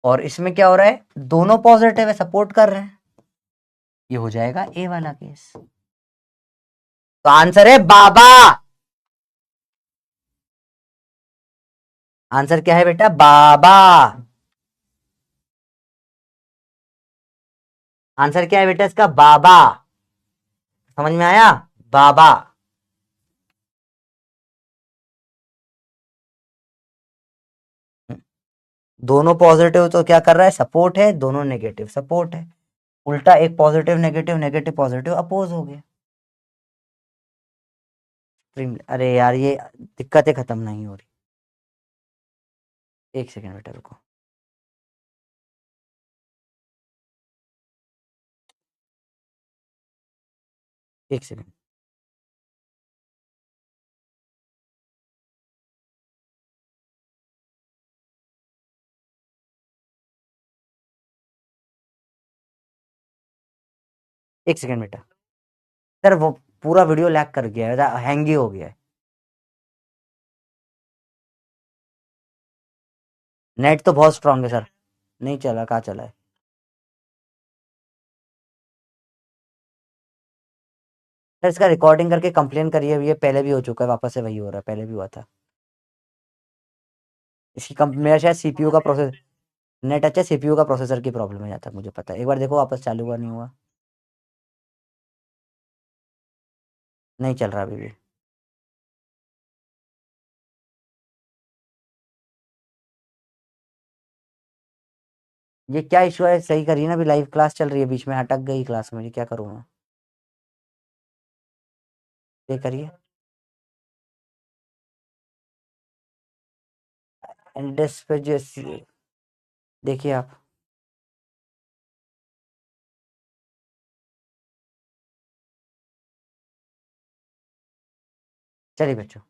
और इसमें क्या हो रहा है, दोनों पॉजिटिव है, सपोर्ट कर रहे हैं, ये हो जाएगा ए वाला केस। तो आंसर है बाबा। आंसर क्या है बेटा, बाबा। आंसर क्या है बेटा इसका, बाबा। समझ में आया, बाबा। दोनों पॉजिटिव तो क्या कर रहा है, सपोर्ट है, दोनों नेगेटिव सपोर्ट है, उल्टा एक positive negative, negative positive oppose हो गया। अरे यार ये दिक्कतें खत्म नहीं हो रही, एक सेकेंड बेटा रुको। एक सेकेंड। एक सेकेंड बेटा, सर वो पूरा वीडियो लैग कर गया है, हैंग ही हो गया है। नेट तो बहुत स्ट्रांग है सर, नहीं चला, कहाँ चला है? सर इसका रिकॉर्डिंग करके कंप्लेन करिए, ये पहले भी हो चुका है, वापस से वही हो रहा है, पहले भी हुआ था। मेरा शायद सीपीयू का प्रोसेस, नेट अच्छा, सीपीयू का प्रोसेसर की प्रॉब्लम है, जहाँ तक मुझे पता है। एक बार देखो वापस चालू हुआ नहीं हुआ, नहीं चल रहा अभी भी। ये क्या इशू है, सही करिए ना, अभी लाइव क्लास चल रही है, बीच में अटक गई क्लास मेरी, क्या करूँ मैं? ये करिए, एंडेस पे जो देखिए आप। चलिए बच्चों,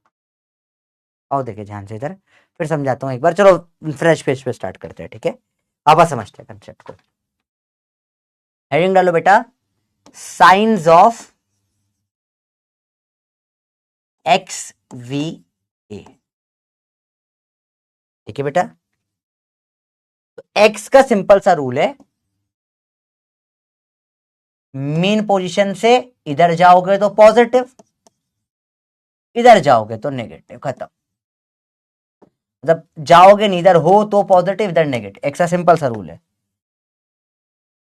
आओ देखिए ध्यान से इधर, फिर समझाता हूँ एक बार। चलो फ्रेश पेज पे स्टार्ट करते हैं, ठीक है? आप समझते हैं कंसेप्ट को। हेडिंग डालो बेटा, science of x V A. ठीक है बेटा, तो एक्स का सिंपल सा रूल है, मीन पोजीशन से इधर जाओगे तो पॉजिटिव, इधर जाओगे तो नेगेटिव, खत्म। मतलब जाओगे नहीं, इधर हो तो पॉजिटिव, इधर नेगेटिव। एक्स का सिंपल सा रूल है,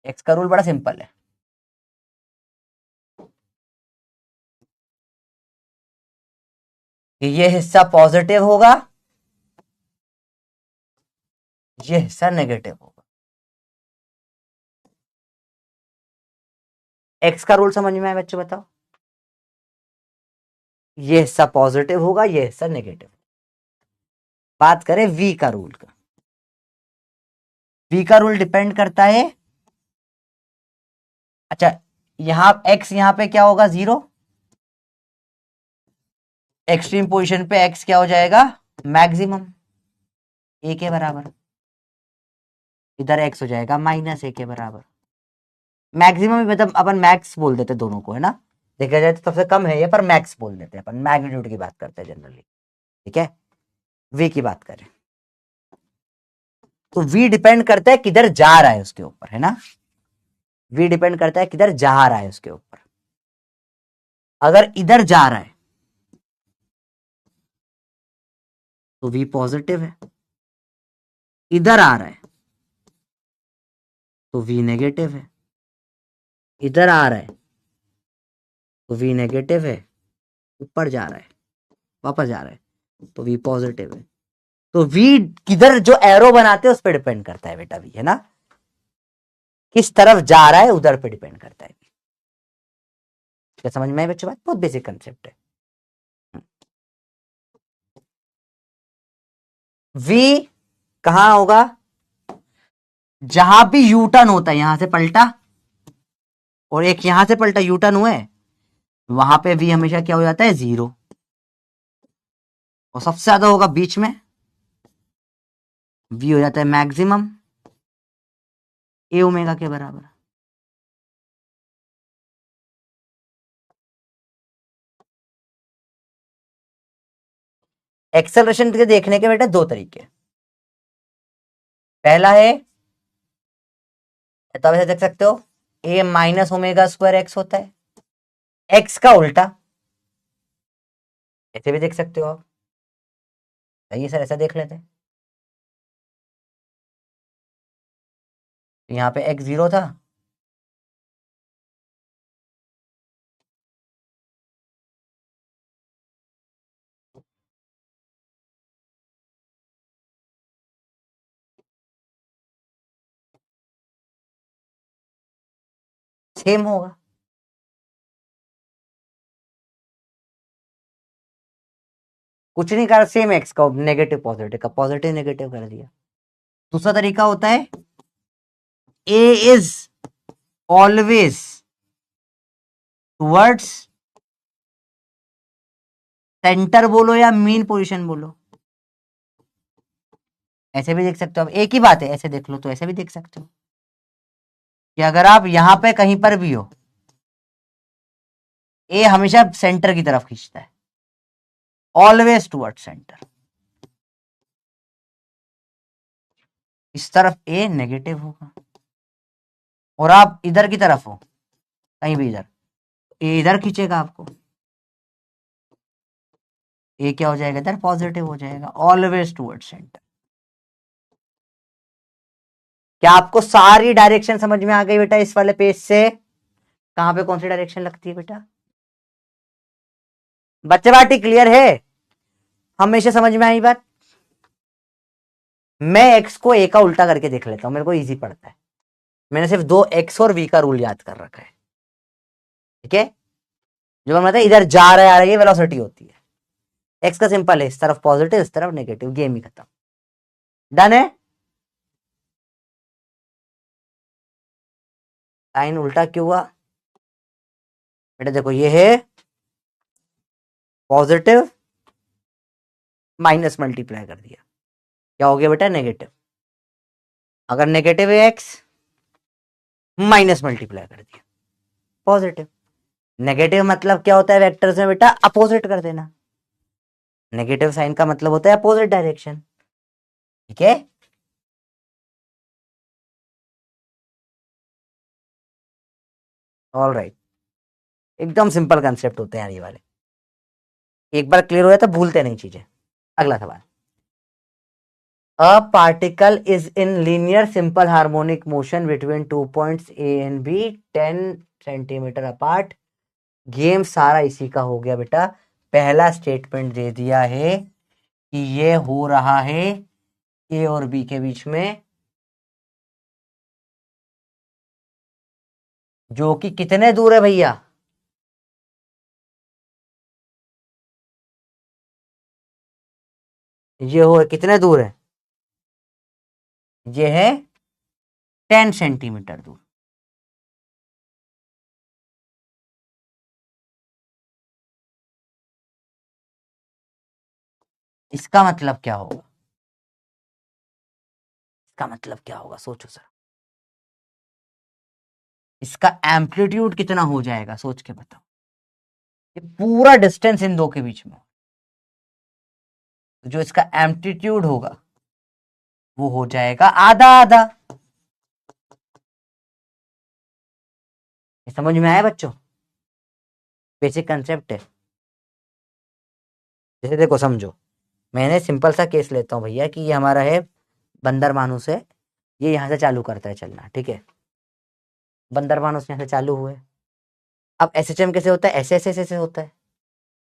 एक्स का रूल बड़ा सिंपल है। कि ये हिस्सा पॉजिटिव होगा, ये हिस्सा नेगेटिव होगा। एक्स का रूल समझ में आया बच्चों, बताओ? ये हिस्सा पॉजिटिव होगा, ये हिस्सा नेगेटिव। बात करें वी का रूल का, वी का रूल डिपेंड करता है, अच्छा, यहां एक्स, यहां पे क्या होगा, जीरो। एक्सट्रीम पोजीशन पे एक्स क्या हो जाएगा, मैक्सिमम, ए के बराबर। इधर एक्स हो जाएगा माइनस ए के बराबर। मैक्सिमम मतलब अपन मैक्स बोल देते दोनों को, है ना? देखा जाए तो सबसे कम है ये, पर मैक्स बोल देते हैं अपन, मैग्नीट्यूड की बात करते हैं जनरली। ठीक है, वी की बात करें तो वी डिपेंड करता है किधर जा रहा है उसके ऊपर, है ना? वी डिपेंड करता है किधर जा रहा है उसके ऊपर। अगर इधर जा रहा है तो वी पॉजिटिव है, इधर आ रहा है तो वी नेगेटिव है, इधर आ रहा है तो वी नेगेटिव है, ऊपर जा रहा है, वापस जा रहा है तो वी पॉजिटिव है। तो वी किधर जो एरो बनाते हैं उस पर डिपेंड करता है बेटा, वी, है ना? किस तरफ जा रहा है उधर पे डिपेंड करता है। क्या समझ में आए बच्चों बात? बहुत बेसिक कंसेप्ट है। वी कहां होगा, जहां भी यू टर्न होता है, यहां से पलटा और एक यहां से पलटा, यू टर्न हुए, वहां पे वी हमेशा क्या हो जाता है, जीरो। और सबसे ज्यादा होगा बीच में, वी हो जाता है मैक्सिमम, ए ओमेगा के बराबर। एक्सेलरेशन के देखने के बेटा दो तरीके, पहला है, तब ऐसे देख सकते हो, ए माइनस ओमेगा स्क्वायर एक्स होता है, एक्स का उल्टा, ऐसे भी देख सकते हो आप। सही है सर, ऐसा देख लेते हैं। यहाँ पे एक्स जीरो था, सेम होगा। कुछ नहीं करा, सेम एक्स का नेगेटिव पॉजिटिव का पॉजिटिव नेगेटिव कर दिया। दूसरा तरीका होता है, ए इज ऑलवेज टुवर्ड्स सेंटर बोलो या मीन पोजीशन बोलो, ऐसे भी देख सकते हो। अब एक ही बात है, ऐसे देख लो तो ऐसे भी देख सकते हो कि अगर आप यहां पे कहीं पर भी हो, ए हमेशा सेंटर की तरफ खींचता है, ऑलवेज टुवर्ड्स सेंटर। इस तरफ ए नेगेटिव होगा और आप इधर की तरफ हो कहीं भी इधर, ए इधर खींचेगा आपको, ए क्या हो जाएगा इधर पॉजिटिव हो जाएगा, ऑलवेज टूवर्ड सेंटर। क्या आपको सारी डायरेक्शन समझ में आ गई बेटा इस वाले पेज से? कहां पे कौन सी डायरेक्शन लगती है बेटा? बच्चे बाटी क्लियर है? हमेशा समझ में आई बात? मैं एक्स को ए का उल्टा करके देख लेता हूं, मेरे को इजी पड़ता है। मैंने सिर्फ 2x और v का रूल याद कर रखा है, ठीक है? जो मैं मतलब इधर जा रहा है आ रहा है, ये वेलोसिटी होती है। एक्स का सिंपल है, इस तरफ पॉजिटिव इस तरफ नेगेटिव, गेम ही खत्म। डन है? साइन उल्टा क्यों हुआ बेटा? देखो ये है पॉजिटिव माइनस मल्टीप्लाई कर दिया, क्या हो गया बेटा नेगेटिव। अगर नेगेटिव है एक्स, माइनस मल्टीप्लाई कर दिया पॉजिटिव। नेगेटिव मतलब क्या होता है वेक्टर्स में बेटा? अपोजिट कर देना। नेगेटिव साइन का मतलब होता है अपोजिट डायरेक्शन, ठीक है? ऑल राइट, एकदम सिंपल कंसेप्ट होते हैं यार ये वाले, एक बार क्लियर हो जाए तो भूलते नहीं चीजें। अगला सवाल, a particle is in linear simple harmonic motion between 2 points A and B 10 centimetre apart. Game सारा इसी का हो गया बेटा। पहला स्टेटमेंट दे दिया है कि ये हो रहा है ए और बी के बीच में, जो कि कितने दूर है भैया? ये हो कितने दूर है? ये है 10 सेंटीमीटर दूर। इसका मतलब क्या होगा? इसका मतलब क्या होगा सोचो सर। इसका एम्पलीट्यूड कितना हो जाएगा सोच के बताओ। ये पूरा डिस्टेंस इन दो के बीच में, तो जो इसका एम्पलीट्यूड होगा वो हो जाएगा आधा आधा। ये समझ में आया बच्चों? बेसिक कंसेप्ट है। जैसे देखो समझो, मैंने सिंपल सा केस लेता हूं भैया कि ये हमारा है बंदर मानुस है, ये यहां से चालू करता है चलना, ठीक है? बंदर मानुस यहां से चालू हुए। अब एसएचएम कैसे होता है? ऐसे ऐसे ऐसे ऐसे होता है।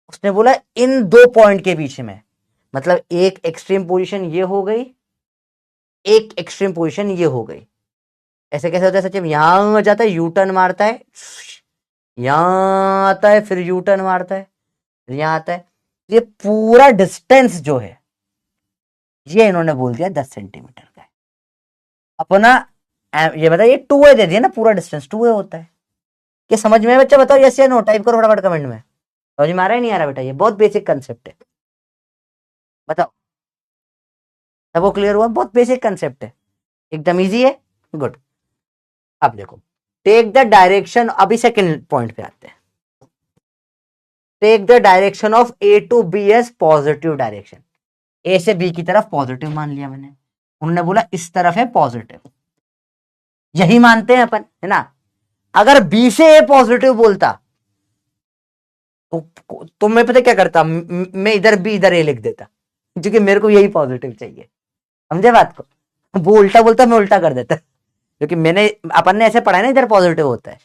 उसने बोला इन दो पॉइंट के बीच में, मतलब एक एक्सट्रीम पोजीशन ये हो गई, एक एक्सट्रीम पोजीशन ये हो गई। ऐसे कैसे होता है सचिन? यहां जाता है यू टर्न मारता है, यहां आता है फिर यू टर्न मारता है, यहां आता है। ये पूरा डिस्टेंस जो है ये इन्होंने बोल दिया 10 सेंटीमीटर का है। अपना ये बताइए, ये टू ए दे दिया ना, पूरा डिस्टेंस टू ए होता है। क्या समझ में है बच्चा? बताओ यस या नो, टाइप करो फटाफट कमेंट में। समझ में आ रहा है नहीं आ रहा बेटा? ये बहुत बेसिक कंसेप्ट है, बताओ सबको क्लियर हुआ? बहुत बेसिक कंसेप्ट है, एकदम इजी है। गुड। अब देखो, टेक द डायरेक्शन, अभी सेकंड पॉइंट पे आते हैं। Take the direction of A to B as positive direction. A से बी की तरफ पॉजिटिव मान लिया मैंने, उन्होंने बोला इस तरफ है पॉजिटिव, यही मानते हैं अपन, है ना? अगर बी से ए पॉजिटिव बोलता तो मैं पता क्या करता, मैं इधर बी इधर ए लिख देता, क्योंकि मेरे को यही पॉजिटिव चाहिए। समझे बात को? वो उल्टा बोलता, मैं उल्टा कर देता, क्योंकि मैंने अपन ने ऐसे पढ़ा है ना, इधर पॉजिटिव होता है।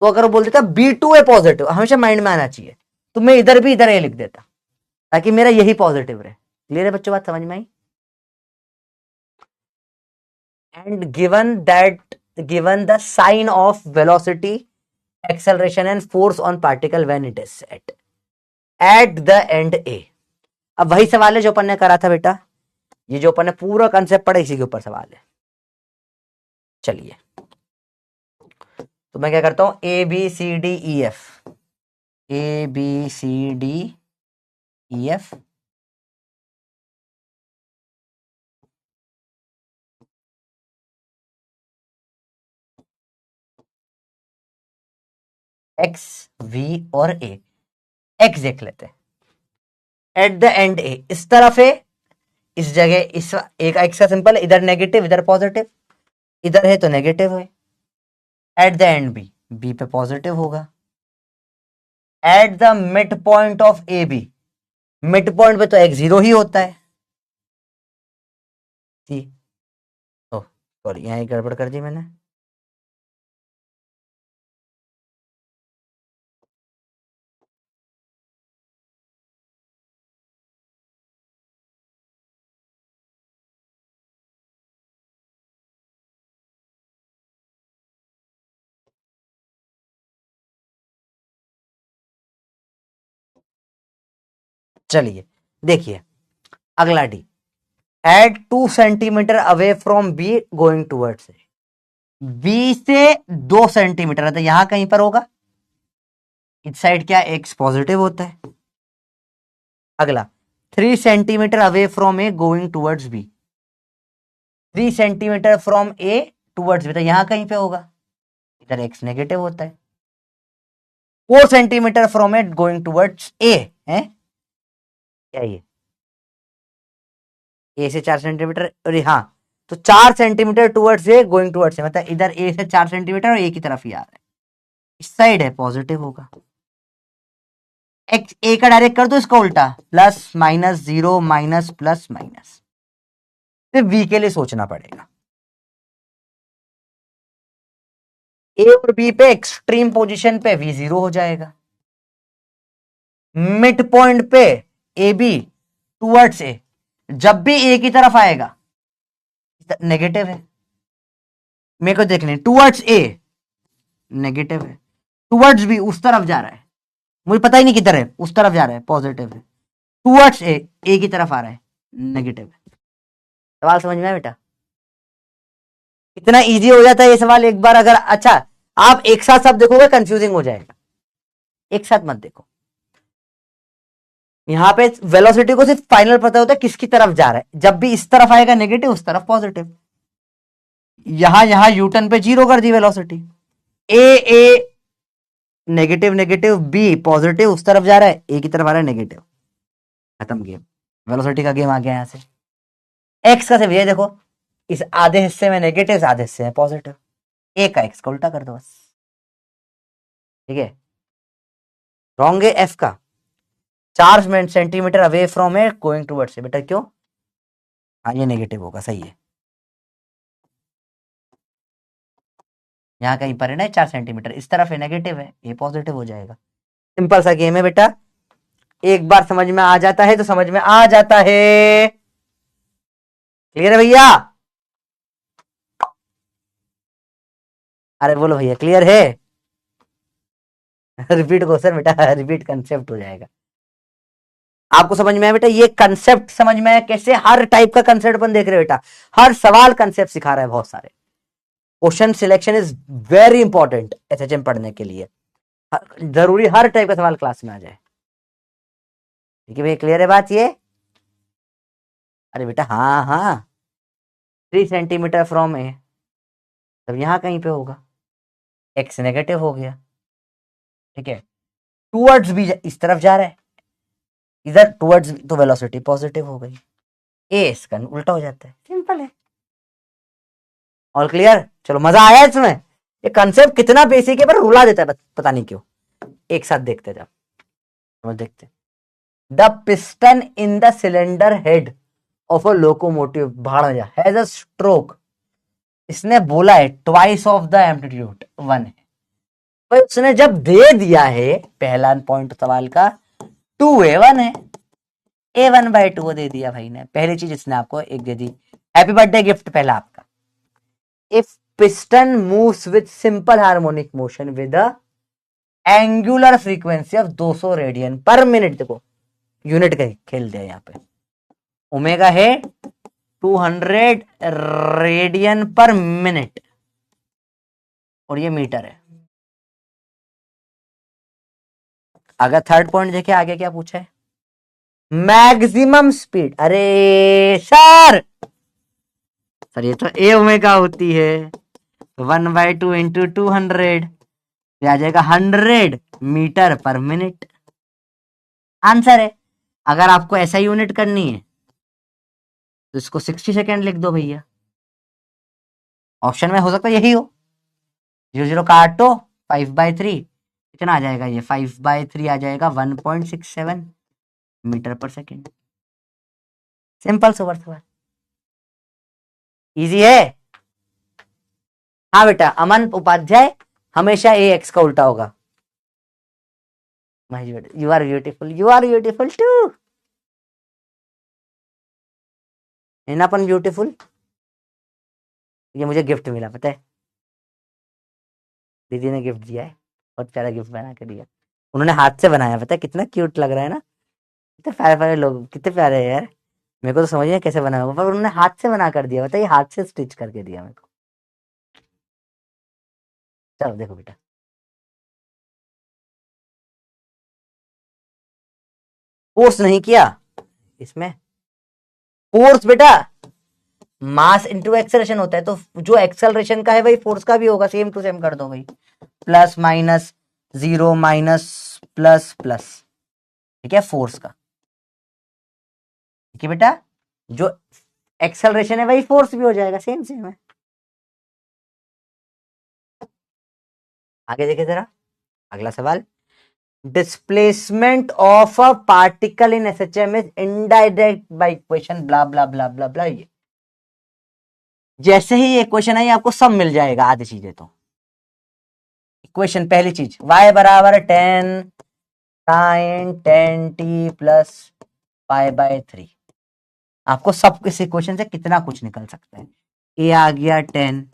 तो अगर वो बोल देता बी टू ए पॉजिटिव, हमेशा माइंड में आना चाहिए, तो मैं इधर भी इधर ए लिख देता, ताकि मेरा यही पॉजिटिव रहे। क्लियर है बच्चों? बात समझ में आई? And given the sign of velocity, acceleration and force on particle when it is set at the end A. अब वही सवाल है जो अपन ने करा था बेटा, ये जो अपन ने पूरा कंसेप्ट पढ़ा इसी के ऊपर सवाल है। चलिए, तो मैं क्या करता हूं, A B C D E F, A B C D E F, x v और ए। एक्स देख लेते हैं, एट द एंड ए, इस तरफ है इस जगह इस एक एक्स का सिंपल है, इधर नेगेटिव इधर पॉजिटिव, इधर है तो नेगेटिव है। At the end B, B पे पॉजिटिव होगा। At the mid point of A B, mid point पे तो एक्स जीरो ही होता है। सॉरी यहाँ गड़बड़ कर दी मैंने। चलिए देखिए अगला D, at 2 centimetre away from B going towards A, B से 2 सेंटीमीटर है तो यहां कहीं पर होगा, इस साइड क्या एक्स पॉजिटिव होता है। अगला 3 centimetre away from A going towards B, 3 centimetre from A towards B तो यहां कहीं पे होगा, इधर एक्स नेगेटिव होता है। 4 centimetre from A going towards A है क्या, ये ए से 4 सेंटीमीटर, अरे हाँ तो 4 centimetre towards a going towards ए, मतलब इधर ए से 4 सेंटीमीटर और ए की तरफ ही आ रहा है, इस साइड है पॉजिटिव होगा। एक्स ए का डायरेक्ट कर दो इसका उल्टा, plus minus zero minus plus minus, सिर्फ वी के लिए सोचना पड़ेगा। ए और बी पे एक्सट्रीम पोजीशन पे वी जीरो हो जाएगा, मिड पॉइंट पे ए बी टूवर्ड्स ए, जब भी ए की तरफ आएगा नेगेटिव है, मेरे को देख लें, टूवर्ड्स ए नेगेटिव है, टूवर्ड्स बी उस तरफ जा रहा है, मुझे पता ही नहीं किधर है, उस तरफ जा रहा है पॉजिटिव है, टूवर्ड्स ए की तरफ आ रहा है नेगेटिव है। सवाल समझ में आया बेटा? इतना इजी हो जाता है ये सवाल एक बार अगर, अच्छा आप एक साथ सब देखोगे कंफ्यूजिंग हो जाएगा, एक साथ मत देखो। यहां पे वेलोसिटी को सिर्फ फाइनल पता होता है किसकी तरफ जा रहा है, जब भी इस तरफ आएगा नेगेटिव उस तरफ पॉजिटिव, यहां यूटर्न पे जीरो कर दी velocity, a negative negative, b positive उस तरफ जा रहा है, ए की तरफ आ रहा है नेगेटिव, खत्म गेम, वेलोसिटी का गेम आ गया यहां से। एक्स का सिर्फ ये देखो, इस आधे हिस्से में नेगेटिव, इस आधे हिस्से में पॉजिटिव, ए का एक्स का उल्टा कर दो बस, ठीक है। रॉन्ग है एफ का, 4 centimetre away from A going towards A, बेटा क्यों, हाँ ये नेगेटिव होगा, सही है, यहाँ कहीं पर है ना 4 सेंटीमीटर, इस तरफ है नेगेटिव है, ये पॉजिटिव हो जाएगा। सिंपल सा गेम है बेटा, एक बार समझ में आ जाता है तो समझ में आ जाता है। क्लियर है भैया? अरे बोलो भैया क्लियर है? रिपीट क्वेश्चन बेटा, रिपीट कंसेप्ट हो जाएगा। आपको समझ में आया बेटा, ये कंसेप्ट समझ में आया कैसे, हर टाइप का कंसेप्ट अपन देख रहे हैं बेटा, हर सवाल कंसेप्ट सिखा रहा है बहुत सारे। Question selection is very important SHM पढ़ने के लिए, जरूरी हर टाइप का सवाल क्लास में आ जाए, ठीक है भैया? क्लियर है बात ये? अरे बेटा हाँ हाँ, 3 सेंटीमीटर फ्रॉम ए, तब यहां कहीं पे होगा, एक्स नेगेटिव हो गया, ठीक है, टूवर्ड्स भी इस तरफ जा रहा है, इधर टूवर्ड्स तो वेलोसिटी पॉजिटिव हो गई, ए इसका उल्टा हो जाता है, सिंपल है। All clear? चलो मजा आया इसमें, ये कंसेप्ट कितना बेसिक है पर रुला देता है पता नहीं क्यों। एक साथ देखते जब समझ देखते, the piston in the cylinder head of a locomotive भाड़ा हैज अ स्ट्रोक, इसने बोला है ट्वाइस ऑफ द एम्पलीट्यूड 1 है, भाई उसने जब दे दिया है पहला पॉइंट सवाल का 2a1 है, a1/2 दे दिया भाई ने, पहली चीज इसने आपको एक दे दी, हैप्पी बर्थडे गिफ्ट पहला आपका। If piston moves with simple harmonic motion with angular frequency of 200 radian पर मिनट, देखो यूनिट का खेल दिया यहाँ पे, ओमेगा है 200 रेडियन पर मिनट और ये मीटर है। अगर थर्ड पॉइंट देखे आगे क्या पूछा है, मैक्सिमम स्पीड, अरे सर ये तो ए ओमेगा होती है, 1/2 इंटू 200 आ जाएगा 100 मीटर पर मिनट, आंसर है। अगर आपको ऐसा यूनिट करनी है तो इसको 60 सेकेंड लिख दो भैया। ऑप्शन में हो सकता है यही हो। 0 0 काटो, 5/3 कितना आ जाएगा ये? 5/3 आ जाएगा 1.67 मीटर पर सेकेंड। सिंपल सुपर सवाल, इजी है। हाँ बेटा, अमन उपाध्याय हमेशा ए एक्स का उल्टा होगा। You are beautiful, you are beautiful too. है ना अपन ब्यूटीफुल? ये मुझे गिफ्ट मिला, पता है, दीदी ने गिफ्ट दिया है, बहुत प्यारा गिफ्ट बना के दिया। उन्होंने हाथ से बनाया, पता है कितना क्यूट लग रहा है ना। कितने प्यारे प्यारे लोग, कितने प्यारे है यार। मेरे को तो समझ नहीं कैसे बनाया होगा, पर उन्होंने हाथ से बना कर दिया, बताइए, हाथ से स्टिच करके दिया मेरे को। चलो देखो बेटा, फोर्स नहीं किया इसमें। फोर्स बेटा मास इंटू एक्सेलरेशन होता है, तो जो एक्सेलरेशन का है वही फोर्स का भी होगा, सेम टू सेम कर दो भाई। Plus minus, 0 minus plus plus, ठीक है, फोर्स का। ठीक है बेटा, जो एक्सेलरेशन है वही फोर्स भी हो जाएगा, सेम सेम है। आगे देखे जरा, अगला सवाल। Displacement of a particle in SHM is indirect by equation blah blah blah blah blah. ये जैसे ही ये क्वेश्चन आई आपको सब मिल जाएगा, आधी चीजें तो। इक्वेशन, पहली चीज y बराबर 10 साइन 10t प्लस π/3। आपको सब इस इक्वेशन से कितना कुछ निकल सकता है। ए आ गया 10,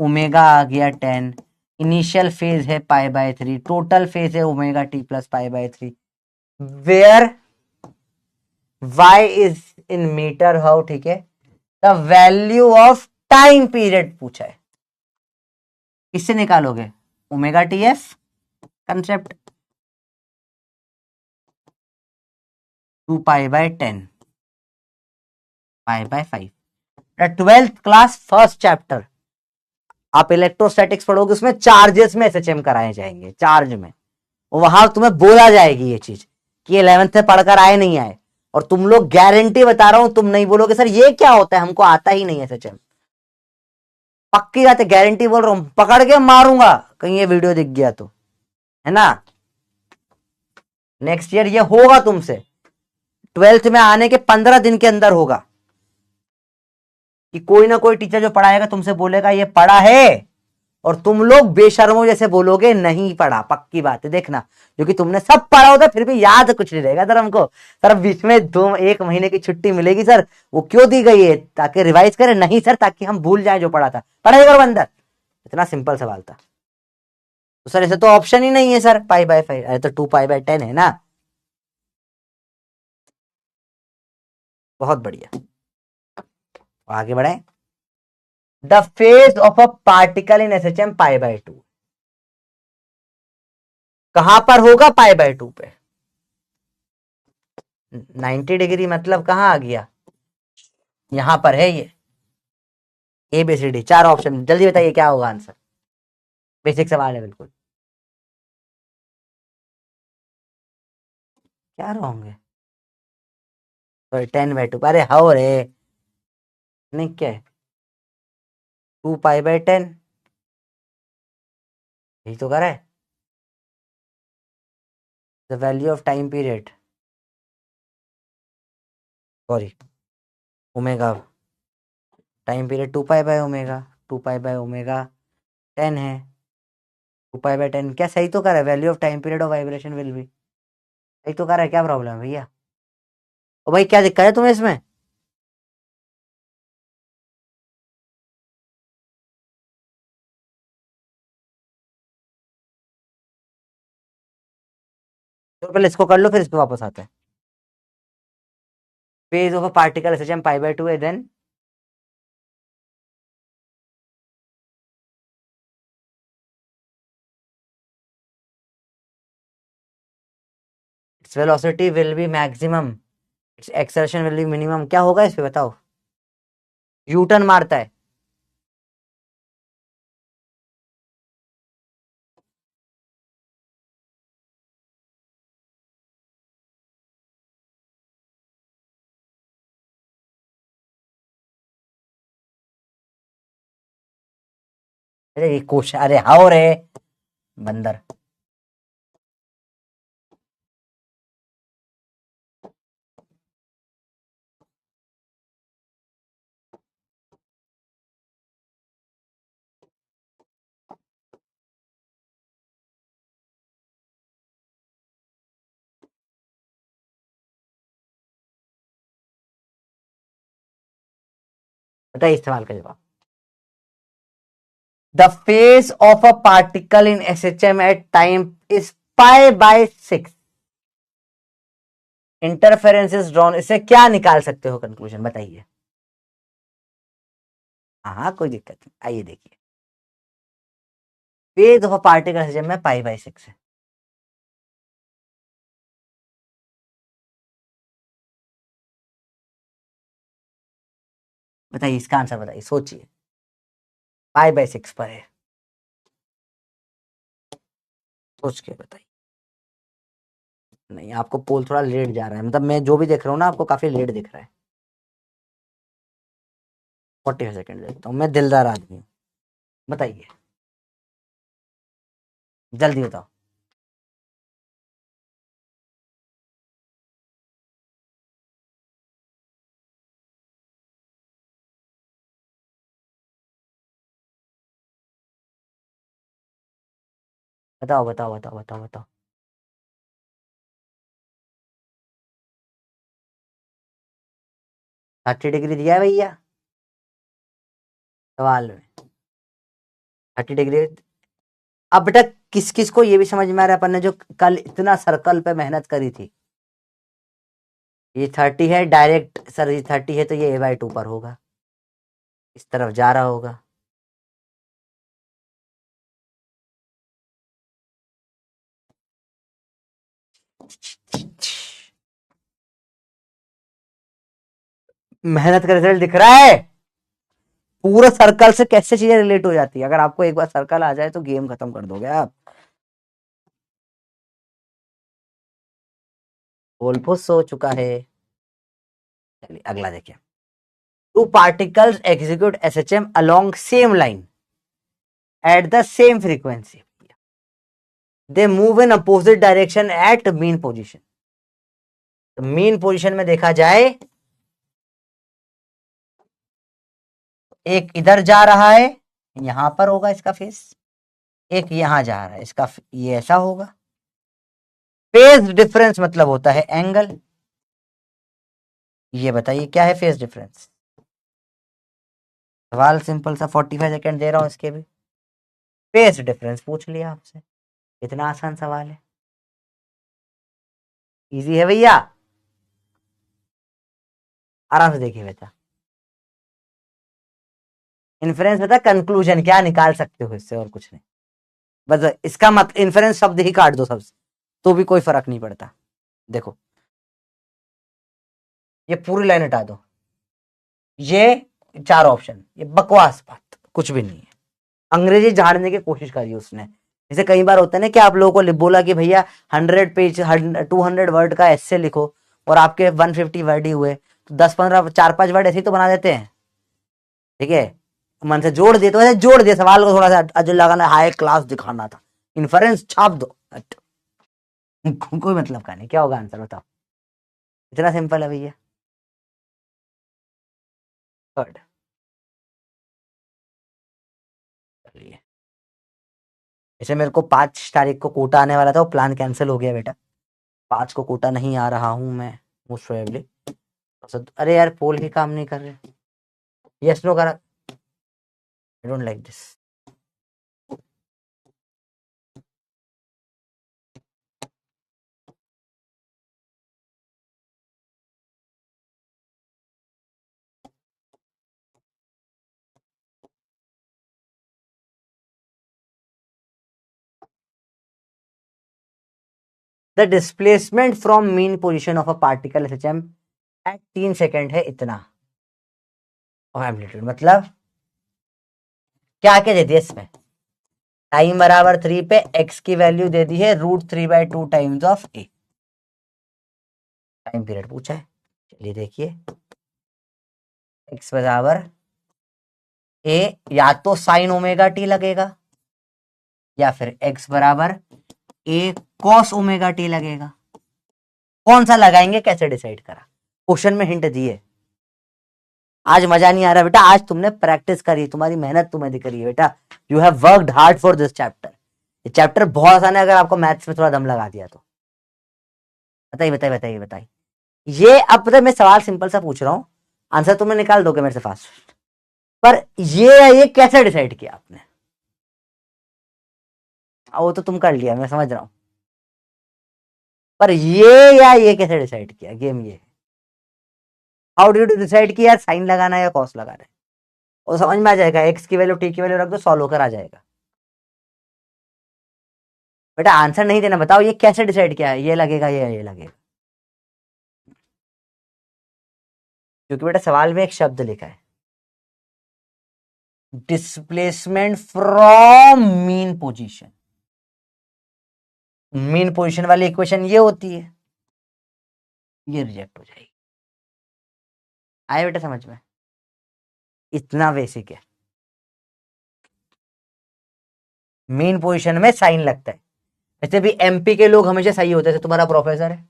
ओमेगा आ गया 10, इनिशियल फेज है π/3, टोटल फेज है omega T plus π/3, where y is in metre how, ठीक है, the value of time period पूछा है। किससे निकालोगे? Omega T F concept, 2π/10 π/5। 12th class first chapter आप इलेक्ट्रोस्टैटिक्स पढ़ोगे, उसमें चार्जेस में एसएचएम कराए जाएंगे, चार्ज में। वहां तुम्हें बोला जाएगी ये चीज कि 11th से पढ़कर आए नहीं आए, और तुम लोग गारंटी बता रहा हूं, तुम नहीं बोलोगे सर ये क्या होता है, हमको आता ही नहीं एसएचएम। पक्की बात है, गारंटी बोल रहा हूं, पकड़ के मारूंगा कहीं ये वीडियो दिख गया तो, है ना। नेक्स्ट ईयर ये होगा तुमसे, 12th में आने के 15 दिन के अंदर होगा, कि कोई ना कोई टीचर जो पढ़ाएगा तुमसे बोलेगा ये पढ़ा है, और तुम लोग बेशर्मों जैसे बोलोगे नहीं पढ़ा। पक्की बात है, देखना, क्योंकि तुमने सब पढ़ा होता फिर भी याद कुछ नहीं रहेगा सर हमको। सर बीच में 1 महीने की छुट्टी मिलेगी सर, वो क्यों दी गई है? ताकि रिवाइज करें? नहीं सर, ताकि हम भूल जाए जो पढ़ा था। पढ़ाई करो अंदर, इतना सिंपल सवाल था। तो सर ऐसे तो ऑप्शन ही नहीं है सर, π/5, अरे तो 2π/10 है ना। बहुत बढ़िया, आगे बढ़े। The phase of a particle in SHM π/2, कहां पर होगा? π/2 पे। 90 डिग्री मतलब कहां आ गया? यहां पर है ये, ABCD 4 ऑप्शन, जल्दी बताइए क्या होगा आंसर। बेसिक सवाल है बिल्कुल। क्या रॉन्ग है? सॉरी, 10/2, अरे हाउ रे, नहीं क्या है, 2π/10, यही तो कर है। The value of time period, sorry, omega, time period 2π/ओमेगा, 2π/ओमेगा 10 है, 2π/10 क्या सही तो कर है? Value of time period of vibration will be, सही तो कर है, क्या प्रॉब्लम है भैया? ओ भाई क्या दिक्कत है तुम्हें इसमें? तो पहले इसको कर लो, फिर इस पे वापस आते हैं। Phase of a particle SHM π/2 है, then its velocity will be maximum, its acceleration will be minimum। क्या होगा इस पे बताओ? यू टर्न मारता है। अरे ये क्वेश्चन, अरे हाउ रे बंदर। बताइए इस सवाल का जवाब। The phase of a particle in SHM at time is π/6। Interference is drawn, इससे क्या निकाल सकते हो कंक्लूजन, बताइए। हाँ कोई दिक्कत नहीं, आइए देखिए। Phase of a particle SHM में π/6 है। बताइए इसका आंसर, बताइए, सोचिए। π/6 पर है, सोच के बताइए। नहीं, आपको पोल थोड़ा लेट जा रहा है, मतलब मैं जो भी देख रहा हूँ ना, आपको काफी लेट दिख रहा है। 45 सेकेंड देखता हूँ, मैं दिलदार आदमी हूँ। बताइए, जल्दी बताओ। बताओ बताओ बताओ बताओ बताओ। 30 डिग्री दिया है भैया सवाल में, 30 डिग्री। अब बेटा किस किस को ये भी समझ में आ रहा है, अपन ने जो कल इतना सर्कल पे मेहनत करी थी, ये 30 है डायरेक्ट सर, ये 30 है तो ये A/2 पर होगा, इस तरफ जा रहा होगा। मेहनत का रिजल्ट दिख रहा है। पूरा सर्कल से कैसे चीजें रिलेट हो जाती है, अगर आपको एक बार सर्कल आ जाए तो गेम खत्म कर दोगे आप। गोलपोस्ट हो चुका है। चलिए अगला देखिए। Two particles execute SHM along same line at the same frequency, they move in opposite direction at mean position. तो मीन पोजीशन में देखा जाए, एक इधर जा रहा है, यहां पर होगा इसका फेस, एक यहां जा रहा है, इसका ये ऐसा होगा। फेज डिफरेंस मतलब होता है एंगल। ये बताइए क्या है फेज डिफरेंस। सवाल सिंपल सा, 45 सेकेंड दे रहा हूं इसके भी। फेज डिफरेंस पूछ लिया आपसे, इतना आसान सवाल है, इजी है भैया, आराम से देखिए बेटा। इन्फ्रेंस बता, कंक्लूजन क्या निकाल सकते हो इससे, और कुछ नहीं। बस इसका मतलब इन्फ्रेंस शब्द ही काट दो सबसे, तो भी कोई फर्क नहीं पड़ता। देखो, ये पूरी लाइन हटा दो, ये 4 ऑप्शन, ये बकवास बात कुछ भी नहीं है। अंग्रेजी झाड़ने की कोशिश करी उसने। जैसे कई बार होता है ना कि आप लोगों को बोला कि भैया 100 पेज 200 वर्ड का एस्से लिखो, और आपके 150 वर्ड ही हुए, तो 10-15 4-5 वर्ड ऐसे ही तो बना देते हैं। ठीक है, मन से जोड़ दिए तो ऐसे जोड़ दिए, सवाल को थोड़ा सा अजल लगाना, हाई क्लास दिखाना था, इन्फ्रेंस छाप दो। कोई मतलब का नहीं, क्या होगा आंसर बताओ, इतना सिंपल है भैया। थर्ड। चलिए, ऐसे मेरे को 5 तारीख को कोटा आने वाला था, वो प्लान कैंसिल हो गया बेटा। 5 को कोटा नहीं आ रहा हूं मैं, मोस्ट प्रोबेबली। अरे यार पोल ही काम नहीं कर रहे, यस नो करा, I don't like this. The displacement from mean position of a particle SHM at 3 second है इतना, और एम्पलीट्यूड मतलब क्या क्या दे दिया इसमें, टाइम बराबर 3 पे एक्स की वैल्यू दे दी है √3/2 times of A, time period पूछा है। चलिए देखिए, एक्स बराबर ए या तो साइन ओमेगा टी लगेगा या फिर एक्स बराबर ए कॉस ओमेगा टी लगेगा। कौन सा लगाएंगे कैसे डिसाइड करा, क्वेश्चन में हिंट दिए। आज मजा नहीं आ रहा बेटा, आज तुमने प्रैक्टिस करी, तुम्हारी मेहनत तुम्हें दिख रही है बेटा। You have worked hard for this chapter. ये चैप्टर बहुत आसान है अगर आपको मैथ्स में थोड़ा दम लगा दिया तो। बताइए बताइए बताइए बताइए। ये अब पता है मैं सवाल सिंपल सा पूछ रहा हूं, आंसर तुम्हें निकाल दोगे मेरे से फास्ट। पर ये कैसे डिसाइड किया आपने? वो तो तुम कर लिया मैं समझ रहा हूं, पर ये कैसे डिसाइड किया, गेम ये। हाउ डू यू डिसाइड कि यार साइन लगाना है या कॉस लगाना है? वो समझ में आ जाएगा, एक्स की वैल्यू टी की वैल्यू रख दो, सॉल्व होकर आ जाएगा। बेटा आंसर नहीं देना, बताओ ये कैसे डिसाइड किया है, ये लगेगा ये लगेगा। क्योंकि बेटा सवाल में एक शब्द लिखा है, displacement from mean position. Mean position वाली इक्वेशन ये होती है, ये रिजेक्ट हो जाएगी। आए बेटा समझ में? इतना बेसिक है। मीन पोजीशन में साइन लगता है। वैसे भी एमपी के लोग हमेशा सही होते हैं, तुम्हारा प्रोफेसर है,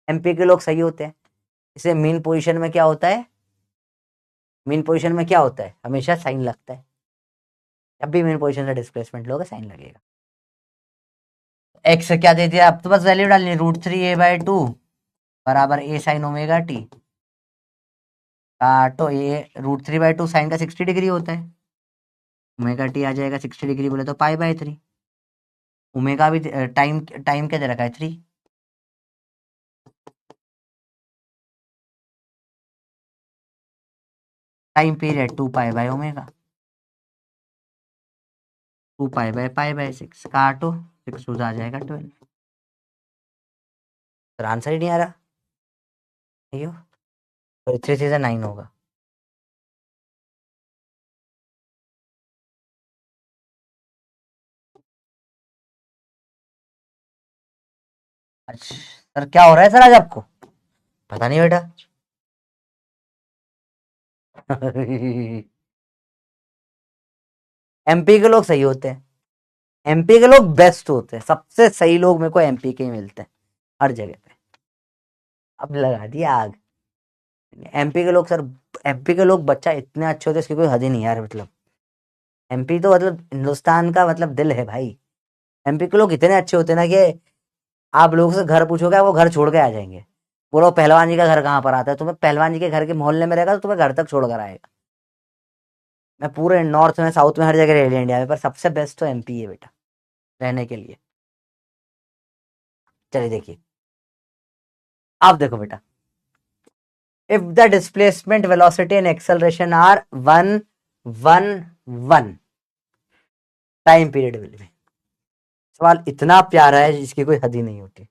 एमपी के लोग सही होते हैं। इसे मीन पोजीशन में क्या होता है, मीन पोजीशन में क्या होता है, हमेशा साइन लगता है। जब भी मीन पोजीशन से डिस्प्लेसमेंट लोगे साइन लगेगा। एक्स क्या दे दिया, अब तो बस वैल्यू डालनी है, √3a/2 बराबर ए साइन ओमेगा टी। तो ये √3/2 साइन का 60 डिग्री होता है, ओमेगा टी आ जाएगा 60 डिग्री बोले तो π/3। ओमेगा भी टाइम टाइम क्या दे रखा है 3। टाइम पीरियड 2π/ω, 2π/π/6 काटो, 6 आ जाएगा 12। तो आंसर ही नहीं आ रहा, अयो तो 3 से 9 होगा। अच्छा सर क्या हो रहा है सर आज आपको? पता नहीं बेटा। एमपी के लोग सही होते हैं, एमपी के लोग बेस्ट होते हैं, सबसे सही लोग मेरे को एमपी के ही मिलते हैं हर जगह पे। अब लगा दिया आग। एमपी के लोग सर, एमपी के लोग बच्चा इतने अच्छे होते हैं इसकी कोई हद ही नहीं यार, मतलब एमपी तो मतलब हिंदुस्तान का मतलब दिल है भाई। एमपी के लोग इतने अच्छे होते हैं ना कि आप लोगों से घर पूछोगे वो घर छोड़ के आ जाएंगे। बोलो पहलवान जी का घर कहाँ पर आता है, तुम्हें पहलवान जी के घर के मोहल्ले में रहेगा तो तुम्हें घर तक छोड़ कर आएगा। मैं पूरे नॉर्थ में साउथ में हर जगह रह लिया इंडिया में, पर सबसे बेस्ट तो एमपी है बेटा रहने के लिए। चलिए देखिए, आप देखो बेटा, if the displacement velocity and acceleration are 1 1 1 time period will be. सवाल इतना प्यारा है जिसकी कोई हद ही नहीं होती।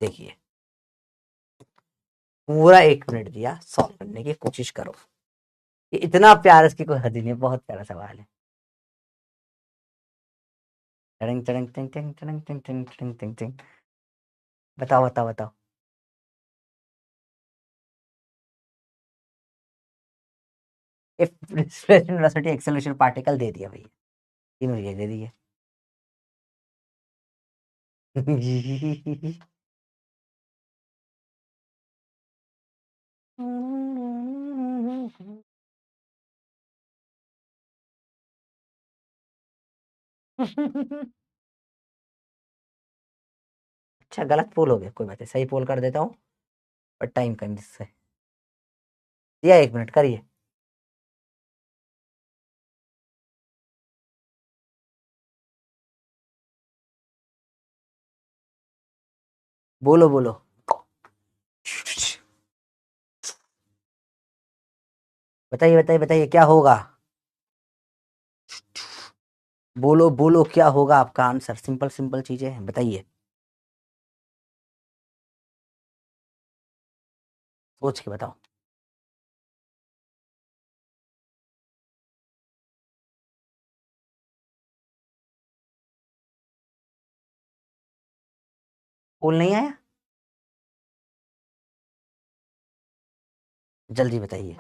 देखिए पूरा 1 मिनट दिया, सॉल्व करने की कोशिश करो। ये इतना प्यारा, इसकी कोई हद ही नहीं, बहुत प्यारा सवाल है। टड़ंग टड़ंग टिंग टिंग टड़ंग टिंग टिंग टिंग टिंग टिंग। बताओ बताओ बताओ। If displacement velocity acceleration particle दे दिया भैया, तीनों ये दे दिए। अच्छा गलत पोल हो गया, कोई बात नहीं, सही पोल कर देता हूँ, पर टाइम कम इससे दिया। 1 मिनट करिए। बोलो बोलो। बताइए बताइए बताइए क्या होगा। बोलो बोलो क्या होगा आपका आंसर, सिंपल सिंपल चीजें हैं, बताइए। सोच के बताओ। पोल नहीं आया? जल्दी बताइए।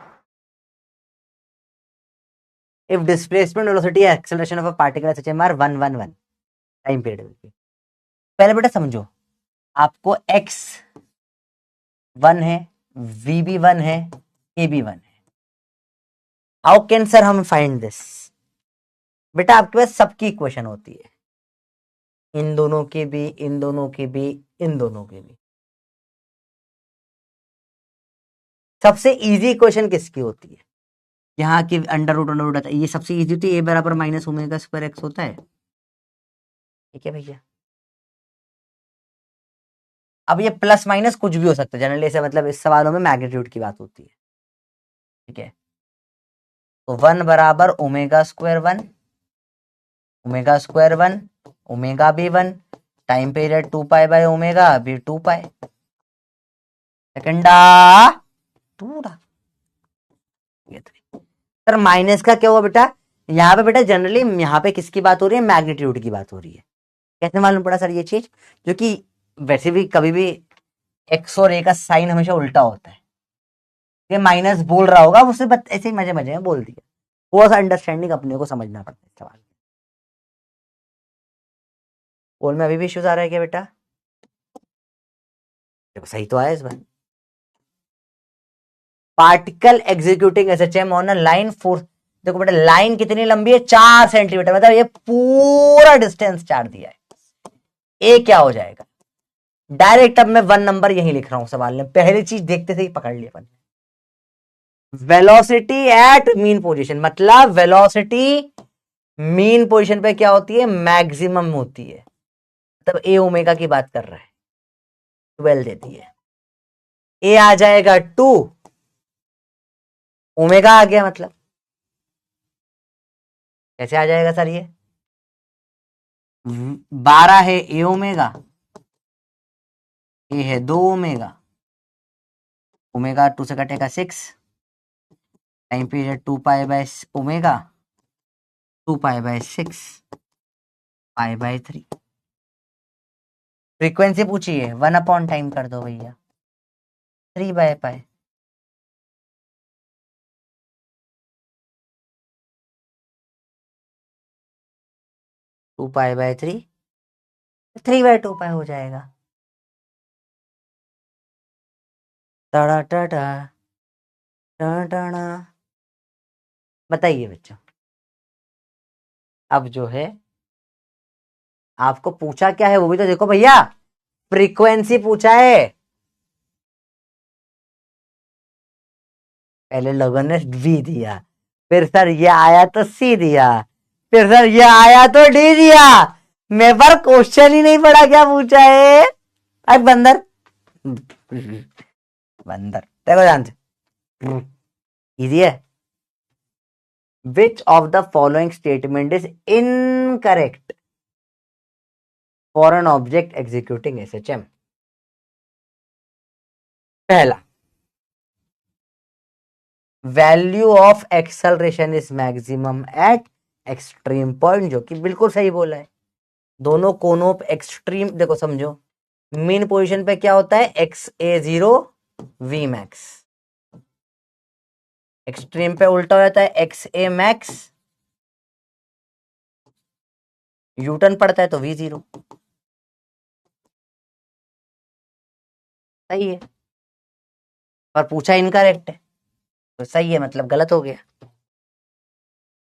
If displacement velocity acceleration of a particle H M R 111 time period. पहले बेटा समझो, आपको x 1 है, v भी 1 है, a भी 1 है। हाउ कैन सर हम फाइंड दिस? बेटा आपके पास सबकी इक्वेशन होती है, इन दोनों की भी, इन दोनों की भी, इन दोनों की भी। सबसे इजी इक्वेशन किसकी होती है? यहाँ की अंडर रूट ये सबसे इजी होती है, ए बराबर माइनस ओमेगा स्क्वायर एक्स होता है। ठीक है भैया। अब ये प्लस माइनस कुछ भी हो सकता है जनरली, ऐसे मतलब इस सवालों में मैग्नीट्यूड की बात होती है। ठीक है, तो 1 बराबर omega square 1, omega square 1, omega भी 1, time period 2 pi by omega भी 2 पाई। सेकंडा टूडा। सर माइनस का क्या हुआ बेटा? यहाँ पे बेटा जनरली यहाँ पे किसकी बात हो रही है? मैग्नीट्यूड की बात हो रही है। कैसे मालूम पड़ा सर ये चीज? जो कि वैसे भी कभी भी एक्स और ए का साइन हमेशा उल्टा होता है। ये माइनस बोल रहा होगा, उससे ऐसे ही मजे मजे में बोल दिया। थोड़ा सा अंडरस्टैंडिंग अपने को समझना पड़ता है सवाल। बोल में अभी भी इश्यूज आ रहा है क्या बेटा? देखो सही तो आया इस बार। Particle executing SHM on a line force. देखो बेटा लाइन कितनी लंबी है? 4 सेंटीमीटर, मतलब ये पूरा डिस्टेंस 4 दिया है। ए क्या हो जाएगा? डायरेक्ट अब मैं 1 नंबर यही लिख रहा हूं सवाल में, पहली चीज देखते से ही पकड़ लिया अपन। वेलोसिटी एट मीन पोजीशन, मतलब वेलोसिटी मीन पोजीशन पे क्या होती है? मैक्सिमम होती है। मतलब ए ओमेगा की बात कर रहा है, 12 देती है। ए आ जाएगा 2, ओमेगा आ गया, मतलब कैसे आ जाएगा सर? ये 12 है ए ओमेगा, ए है 2 ओमेगा, ओमेगा 2 से कटेगा 6, time period 2 pi by omega, 2 pi by 6 pi by 3। Frequency पूछिए, 1 अपॉन टाइम कर दो भैया, 3 by pi. Two pi by 3, 3 by 2 pi हो जाएगा। टाटा टाटा टाटा। बताइए बच्चों, अब जो है आपको पूछा क्या है वो भी तो देखो भैया। फ्रीक्वेंसी पूछा है, पहले लोगों ने वी दिया, फिर सर ये आया तो सी दिया, फिर सर ये आया तो डी दिया। मेरे पर क्वेश्चन ही नहीं पड़ा, क्या पूछा है? अब बंदर बंदर देखो ध्यान से, इजी है। Which of the following statement is incorrect for an object executing SHM? पहला, value of acceleration is maximum at extreme point, जो कि बिल्कुल सही बोला है। दोनों कोनों पे एक्सट्रीम, देखो समझो, मीन पोजीशन पे क्या होता है? X a 0 v max, extreme पे उल्टा हो जाता है एक्स ए मैक्स, यूटर्न पड़ता है तो वी 0। सही है, पर पूछा इनकरेक्ट है, तो सही है मतलब गलत हो गया।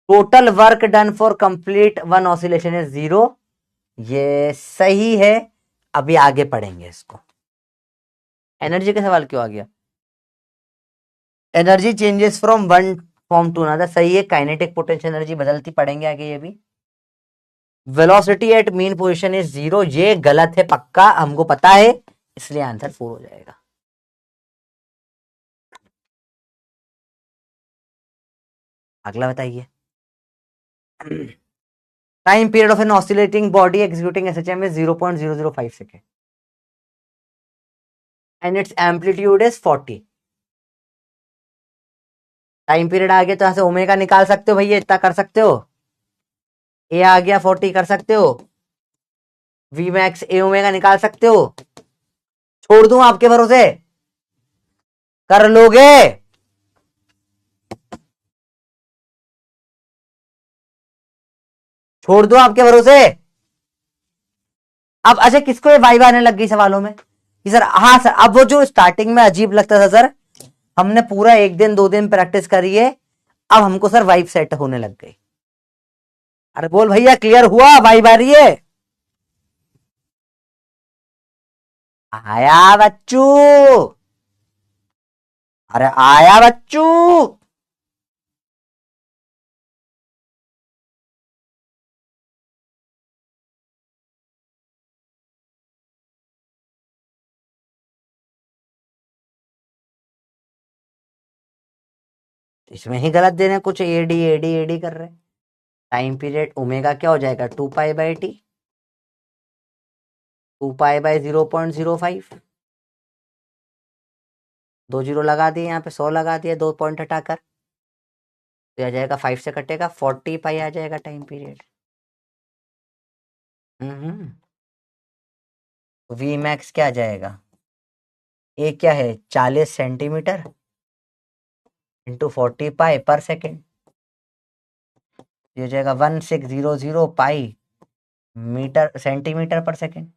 Total work done for complete one oscillation is 0, ये सही है। अभी आगे पढ़ेंगे इसको। एनर्जी का सवाल क्यों आ गया? Energy changes from one form to another, सही है। काइनेटिक पोटेंशियल एनर्जी बदलती, पढ़ेंगे आगे ये भी। Velocity at mean position is 0, ये गलत है पक्का, हमको पता है, इसलिए आंसर 4 हो जाएगा। अगला बताइए। Time period of an oscillating body executing SHM is 0.005 second and its amplitude is 40। Time period आ गया तो यहां से ओमेगा निकाल सकते हो भैया, इतना कर सकते हो। ए आ गया 40 कर सकते हो, वी मैक्स ए ओमेगा निकाल सकते हो। छोड़ दूं आपके भरोसे, कर लोगे? छोड़ दो आपके भरोसे। अब अच्छा किसको ये वाइब आने लग गई सवालों में कि सर, हाँ सर, अब वो जो स्टार्टिंग में अजीब लगता था सर, हमने पूरा 1 दिन 2 दिन प्रैक्टिस करी है, अब हमको सर वाइब सेट होने लग गई। अरे बोल भैया, क्लियर हुआ? वाइब आ रही है? आया बच्चू, अरे आया बच्चू। इसमें ही गलत दे रहे हैं कुछ, एडी एडी एडी कर रहे हैं। टाइम पीरियड ओमेगा क्या हो जाएगा, 2 pi by T, 2 pi by 0.05। 2 zero लगा दिए यहाँ पे, 100 लगा दिए, 2 पॉइंट हटाकर, तो आ जाएगा 5 से कटेगा 40 पाई आ जाएगा टाइम पीरियड। वी मैक्स क्या आ जाएगा, ये क्या है 40 सेंटीमीटर इंटू 40 पाई पर सेकेंड, ये हो जाएगा 1600 पाई मीटर सेंटीमीटर पर सेकेंड।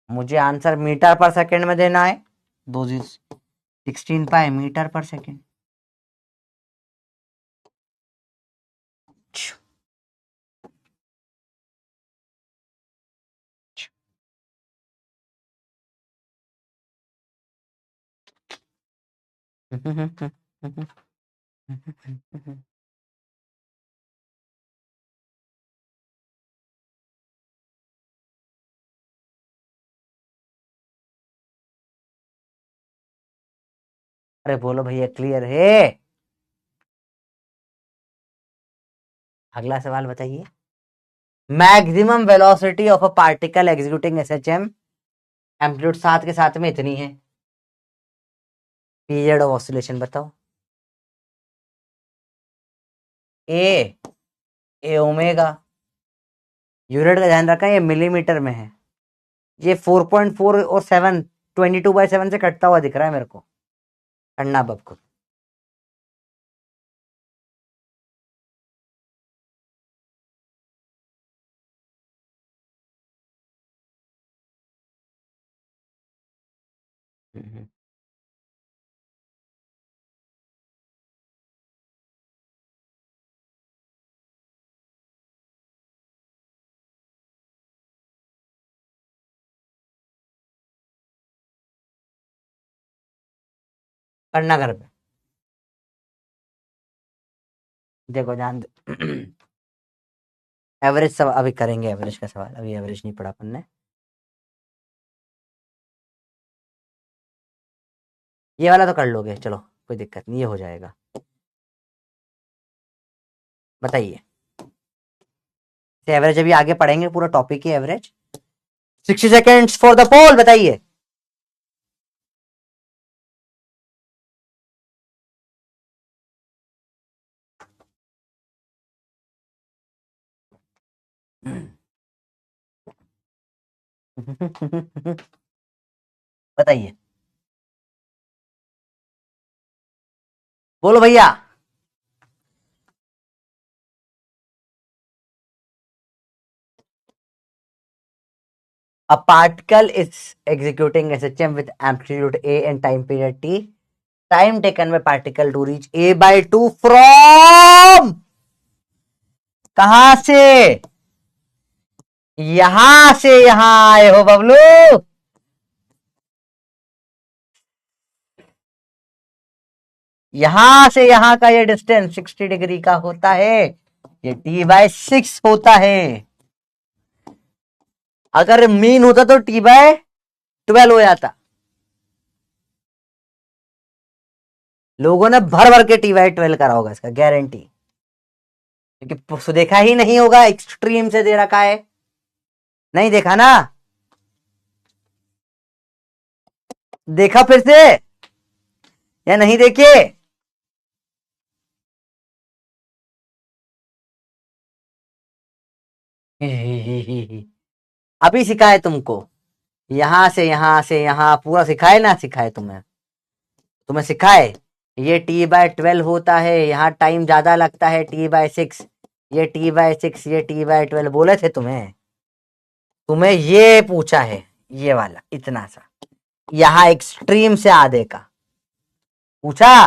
मुझे आंसर मीटर पर सेकेंड में देना है। 16 पाई मीटर पर सेकेंड। अरे बोलो भैया, क्लियर है? अगला सवाल बताइए। Maximum velocity of a particle executing SHM, amplitude 7 के साथ में इतनी है, पीरियड ऑफ ऑसिलेशन बताओ। ए ए ओमेगा, यूनिट का ध्यान रखा, ये मिलीमीटर में है। ये 4.4 और 7, 22/7 से कटता हुआ दिख रहा है मेरे को, करना अब आपको। करना घर पे, देखो ध्यान दे। एवरेज सब अभी करेंगे, एवरेज का सवाल अभी एवरेज नहीं पढ़ा अपन ने। ये वाला तो कर लोगे, चलो कोई दिक्कत नहीं, ये हो जाएगा। बताइए, एवरेज अभी आगे पढ़ेंगे, पूरा टॉपिक ही average. 60 seconds for the poll, बताइए। बताइए, बोलो भैया। A particle is executing SHM with amplitude A and time period T. Time taken by particle to reach A/2 from कहां से? यहां से यहां आए हो बबलू। यहां से यहां का ये डिस्टेंस 60 डिग्री का होता है, ये T/6 होता है। अगर मीन होता तो T/12 हो जाता। लोगों ने भर भर के T/12 करा होगा, इसका गारंटी, क्योंकि देखा ही नहीं होगा, एक्सट्रीम से दे रखा है, नहीं देखा ना? देखा फिर से या नहीं देखे? अभी सिखाए तुमको, यहां से यहां से यहां पूरा सिखाए ना सिखाए तुम्हें? तुम्हें सिखाए ये t/12 होता है, यहाँ टाइम ज्यादा लगता है t/6, ये t/6, ये t/12 बोले थे तुम्हें, तुम्हें ये पूछा है, ये वाला इतना सा, यहाँ एक्सट्रीम से आधे का पूछा,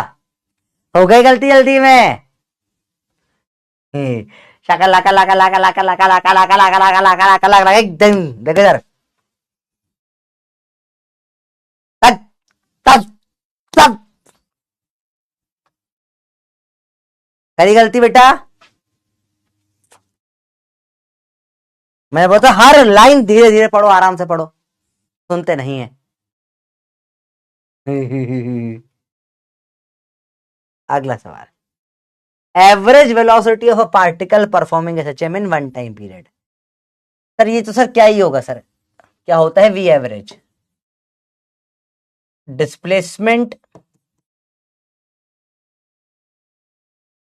हो गई गलती जल्दी में। शाका लाका लाका लाका लाका लाका लाका लाका लाका लाका लाका लाका लाका एकदम देखो इधर, तक तक तक करी गलती बेटा। मैं बोलता हर लाइन धीरे धीरे पढ़ो, आराम से पढ़ो, सुनते नहीं है। अगला सवाल, average velocity of a particle performing SHM in one time period. Sir ये तो सर क्या ही होगा सर, क्या होता है वी एवरेज, डिस्प्लेसमेंट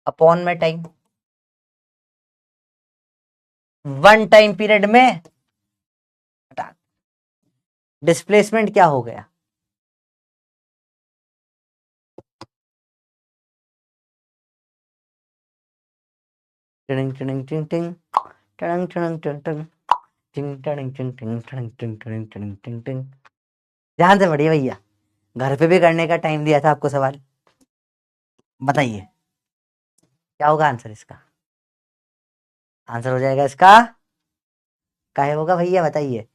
अपॉन में टाइम, वन टाइम पीरियड में डिस्प्लेसमेंट क्या हो गया, टिंग टिंग टिंग टिंग टिंग टिंग टिंग टिंग टिंग टिंग टिंग टिंग टिंग टिंग टिंग टिंग टिंग टिंग। ध्यान से पढ़िए भैया, घर पे भी करने का टाइम दिया था आपको सवाल, बताइए क्या होगा आंसर इसका, आंसर हो जाएगा इसका क्या होगा भैया बताइए,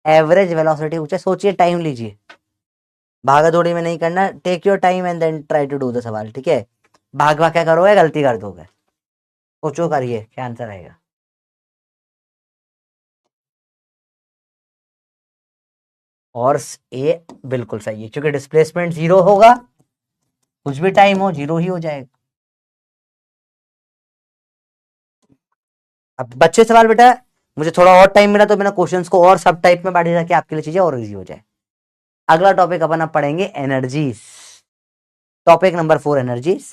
एवरेज वेलोसिटी पूछे, सोचिए टाइम लीजिए, भागा दौड़ी में नहीं करना, take your time and then try to do the सवाल, ठीक है, भाग भाग क्या करोगे गलती कर दोगे, सोचो करिए क्या आंसर आएगा। और ए बिल्कुल सही है, क्योंकि डिस्प्लेसमेंट जीरो होगा, कुछ भी टाइम हो जीरो ही हो जाएगा। अब बच्चे सवाल बेटा, मुझे थोड़ा और टाइम मिला तो मैंने क्वेश्चंस को और सब टाइप में बांट दिया कि आपके लिए चीजें और इजी हो जाए। अगला टॉपिक अपन अब पढ़ेंगे एनर्जीज, टॉपिक नंबर 4 एनर्जीज।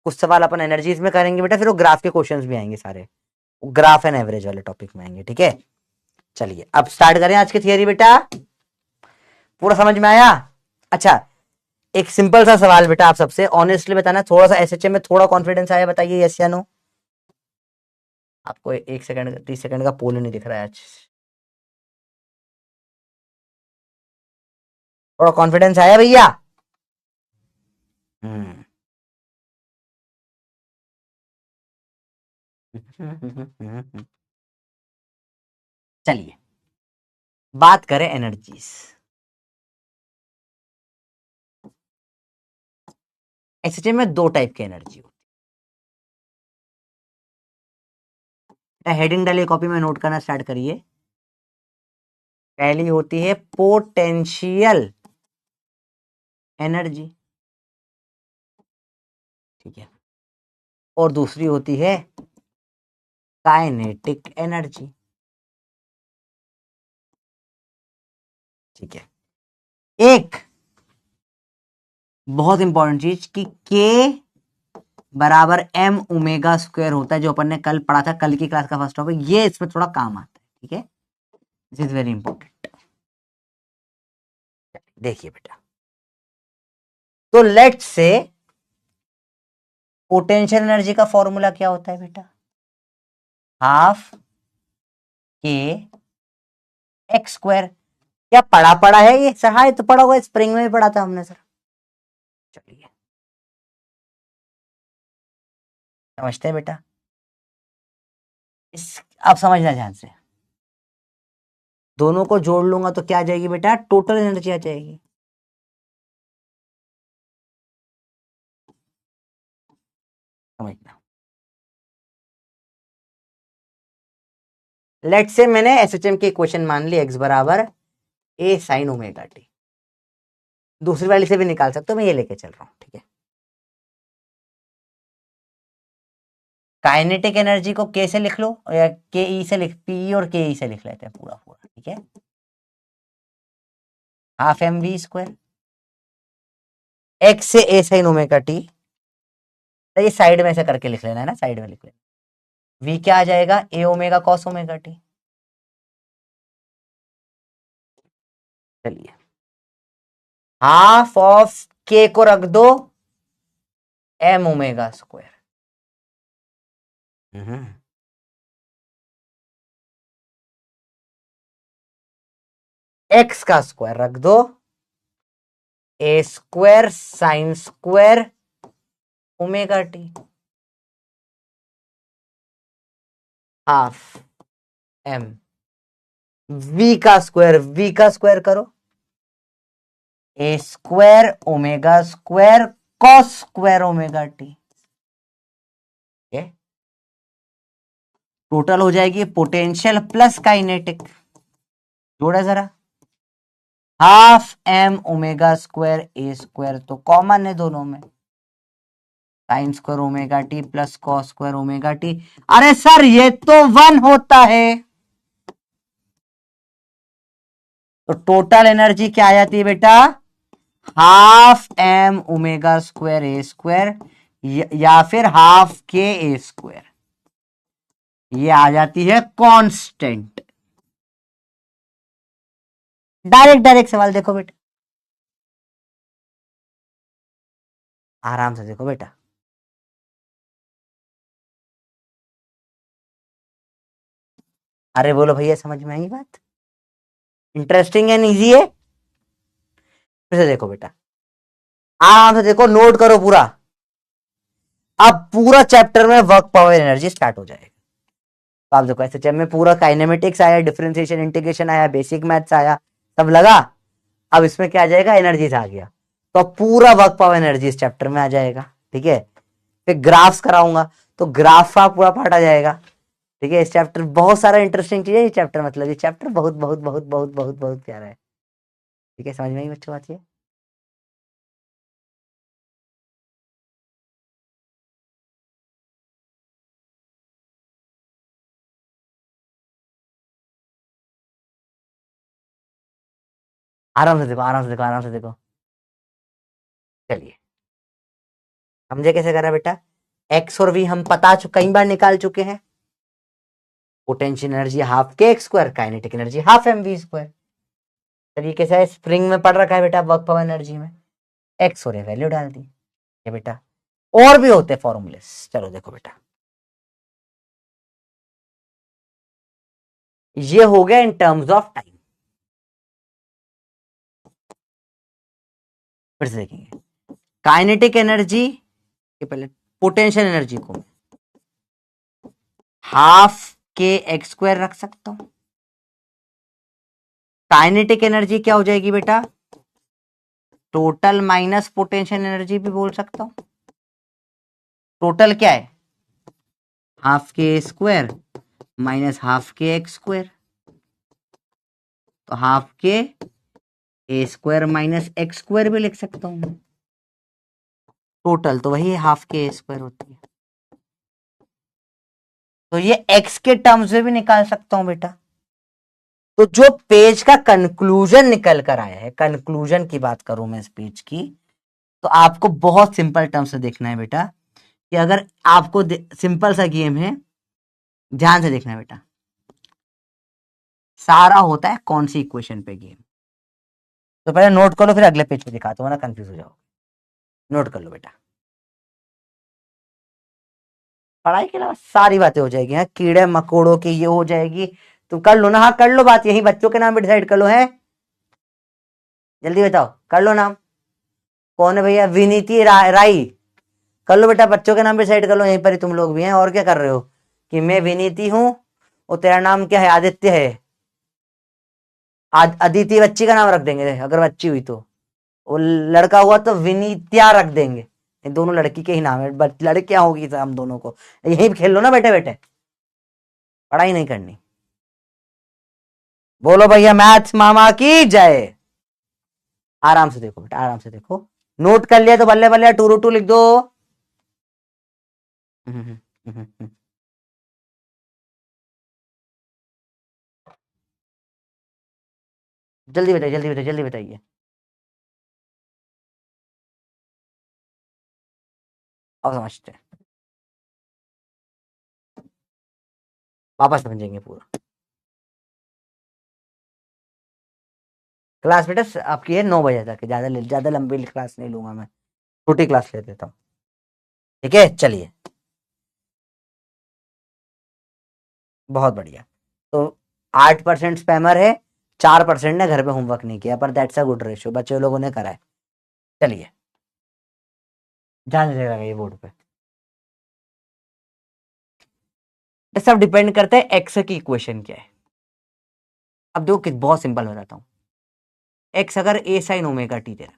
कुछ सवाल अपन एनर्जीज में करेंगे बेटा, फिर वो ग्राफ के क्वेश्चंस भी आएंगे सारे, ग्राफ एंड एवरेज वाले टॉपिक में आएंगे, ठीक है। चलिए अब स्टार्ट करें आज की थियरी बेटा, पूरा समझ में आया। अच्छा एक सिंपल सा सवाल बेटा, आप सबसे ऑनेस्टली बताना, थोड़ा सा एसएचएम में थोड़ा कॉन्फिडेंस आया, बताइए यस या नो। आपको 1 सेकंड 30 सेकंड का पोल नहीं दिख रहा है आज, थोड़ा कॉन्फिडेंस आया भैया। हम्म चलिए बात करें एनर्जीज। एसएचएम में दो टाइप की एनर्जी होती है, हेडिंग डालिए कॉपी में, नोट करना स्टार्ट करिए। पहली होती है पोटेंशियल एनर्जी, ठीक है, और दूसरी होती है काइनेटिक एनर्जी, ठीक है। एक बहुत इंपॉर्टेंट चीज कि के बराबर एम ओमेगा स्क्वायर होता है, जो अपन ने कल पढ़ा था, कल की क्लास का फर्स्ट टॉपिक, ये इसमें थोड़ा काम आता है, ठीक है, दिस इज वेरी इंपॉर्टेंट। देखिए बेटा, तो लेट्स से पोटेंशियल एनर्जी का फॉर्मूला क्या होता है बेटा, हाफ के एक्स स्क्वायर। क्या पढ़ा पढ़ा है ये सर, हाँ तो पढ़ा हुआ, स्प्रिंग में भी पढ़ा था हमने सर। चलिए समझते हैं बेटा, इस अब समझना ध्यान से, दोनों को जोड़ लूंगा तो क्या आ जाएगी बेटा, टोटल एनर्जी आ जाएगी। समझना, लेट से मैंने एसएचएम की इक्वेशन मान ली, एक्स बराबर ए साइन ओमेगा टी, दूसरी वाली से भी निकाल सकते हो, मैं ये लेके चल रहा हूं, ठीक है। काइनेटिक एनर्जी को के से लिख लो, या के ई से लिख, पी और के ई से लिख लेते हैं पूरा पूरा, ठीक है, half M v square, x से ए साइन ओमेगा टी, तो ये साइड में से करके लिख लेना है ना, साइड में लिख लेना, वी क्या आ जाएगा, A omega cos omega T. चलिए हाफ ऑफ के को रख दो एम ओमेगा स्क्वायर। एक्स का स्क्वायर रख दो, A square sine square omega T, half M. V का स्क्वायर करो, A square omega square cos square omega T. Total हो जाएगी पोटेंशियल प्लस काइनेटिक, जोड़ा जरा, half M omega square A square तो कॉमन है दोनों में, sine square omega T plus cos square omega T. अरे सर ये तो 1 होता है, तो टोटल एनर्जी क्या आ जाती है बेटा, half M omega square A square या फिर हाफ के ए स्क्वायर, ये आ जाती है कांस्टेंट। डायरेक्ट डायरेक्ट सवाल देखो बेटा, आराम से देखो बेटा। अरे बोलो भैया समझ में आई बात, इंटरेस्टिंग एंड इजी है। फिर से देखो बेटा, आराम से देखो, नोट करो पूरा। अब पूरा चैप्टर में वर्क पावर एनर्जी स्टार्ट हो जाएगा। तो आप देखो ऐसे चैप्टर में पूरा काइनेमेटिक्स आया, डिफरेंशिएशन इंटीग्रेशन आया, बेसिक मैथ्स आया, सब लगा। अब इसमें क्या आ जाएगा, एनर्जीज आ गया। तो अब पूरा वर्क पावर एनर्जी इस चैप्टर में आ जाएगा, ठीक है। फिर ग्राफ्स कराऊंगा तो ग्राफ का पूरा पार्ट आ जाएगा, ठीक है। इस चैप्टर बहुत सारा इंटरेस्टिंग चीज है, ये चैप्टर मतलब ये चैप्टर बहुत बहुत बहुत बहुत बहुत बहुत प्यारा है, ठीक है। समझ में आई बच्चों बात ये। आराम से देखो, आराम से देखो, आराम से देखो। चलिए समझे कैसे करा बेटा, एक्स और वी हम कई बार निकाल चुके हैं। पोटेंशियल एनर्जी हाफ के x square, kinetic energy half M v square. तरीके से स्प्रिंग में पढ़ रखा है बेटा, वर्क पावर एनर्जी में एक्स और वैल्यू डाल दी ये बेटा। और भी होते फॉर्मूले, चलो देखो बेटा, ये हो गया इन टर्म्स ऑफ टाइम। फिर से देखेंगे काइनेटिक एनर्जी के पहले पोटेंशियल एनर्जी को हाफ के एक्स स्क्वायर रख सकता हूं। काइनेटिक एनर्जी क्या हो जाएगी बेटा, टोटल माइनस पोटेंशियल एनर्जी भी बोल सकता हूं। टोटल क्या है, हाफ के स्क्वायर माइनस हाफ के एक्स स्क्वायर, तो हाफ के ए स्क्वायर माइनस एक्स स्क्वायर भी लिख सकता हूं। टोटल तो वही हाफ के ए स्क्वायर होती है, तो ये एक्स के टर्म्स में भी निकाल सकता हूं बेटा। तो जो पेज का कंक्लूजन निकल कर आया है, कंक्लूजन की बात करूं मैं इस पेज की, तो आपको बहुत सिंपल टर्म से देखना है बेटा, कि अगर आपको सिंपल सा गेम है, ध्यान से देखना है बेटा, सारा होता है कौन सी इक्वेशन पे गेम। तो पहले नोट कर लो, फिर अगले पेज पे दिखाता हूं ना, कंफ्यूज हो जाओ। नोट कर लो बेटा, पढ़ाई के अलावा सारी बातें हो जाएगी, हाँ कीड़े मकोड़ों की ये हो जाएगी, तुम कर लो ना, हाँ कर लो बात, यही बच्चों के नाम पे डिसाइड कर लो है, जल्दी बताओ कर लो नाम। कौन है भैया, विनीति राई, कर लो बेटा, बच्चों के नाम पे डिसाइड कर लो, यहीं पर ही तुम लोग भी हैं, और क्या कर रहे हो, कि मैं विनीति हूं और तेरा नाम क्या है, आदित्य है। अदिति बच्ची का नाम रख देंगे अगर बच्ची हुई तो, वो लड़का हुआ तो विनीत्या रख देंगे, ये दोनों लड़की के ही नाम है, लड़कियां होगी हम दोनों को, यही खेल लो ना बैठे बैठे, पढ़ाई नहीं करनी। बोलो भैया मैथ्स मामा की जय। आराम से देखो बेटा, आराम से देखो, नोट कर लिया तो बल्ले बल्ले टू टू लिख दो। जल्दी बताइए, जल्दी बताइए, जल्दी बताइए। अब समझते हैं, वापस समझेंगे पूरा। क्लास बेटा आपकी है 9 बजे तक, ज्यादा लंबी क्लास नहीं लूंगा मैं, छोटी क्लास ले लेता हूँ। ठीक है, चलिए बहुत बढ़िया। तो 8% स्पैमर है, 4% ने घर पे होमवर्क नहीं किया, पर दैट्स अ गुड रेशियो, बच्चे लोगों ने करा है। चलिए ध्यान दीजिएगा ये बोर्ड पे। ये सब डिपेंड करता है एक्स की इक्वेशन क्या है। अब देखो कि बहुत सिंपल बताता हूं। एक्स अगर ए साइन ओमेगा टी दे रहा,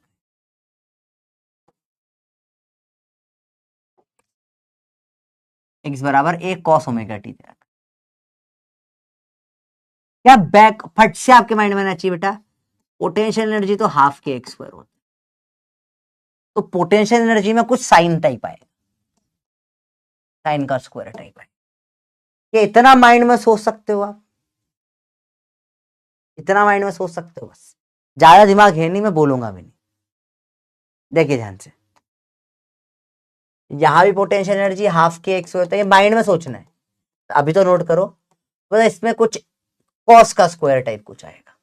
एक्स बराबर ए कॉस ओमेगा टी दे रहा, क्या बैक फट से आपके माइंड में आना चाहिए बेटा, पोटेंशियल एनर्जी तो हाफ के एक्स स्क्वायर होता है, तो पोटेंशियल एनर्जी में कुछ साइन टाइप आएगा, साइन का स्क्वायर टाइप आएगा। ये इतना माइंड में सोच सकते हो आप, इतना माइंड में सोच सकते हो, बस ज्यादा दिमाग है नहीं, मैं बोलूंगा भी नहीं। देखिए ध्यान से, यहां भी पोटेंशियल एनर्जी हाफ के एक्स होता है, ये माइंड में सोचना है, अभी तो नोट करो। तो इसमें कुछ कॉस का स्क्वायर टाइप कुछ आएगा,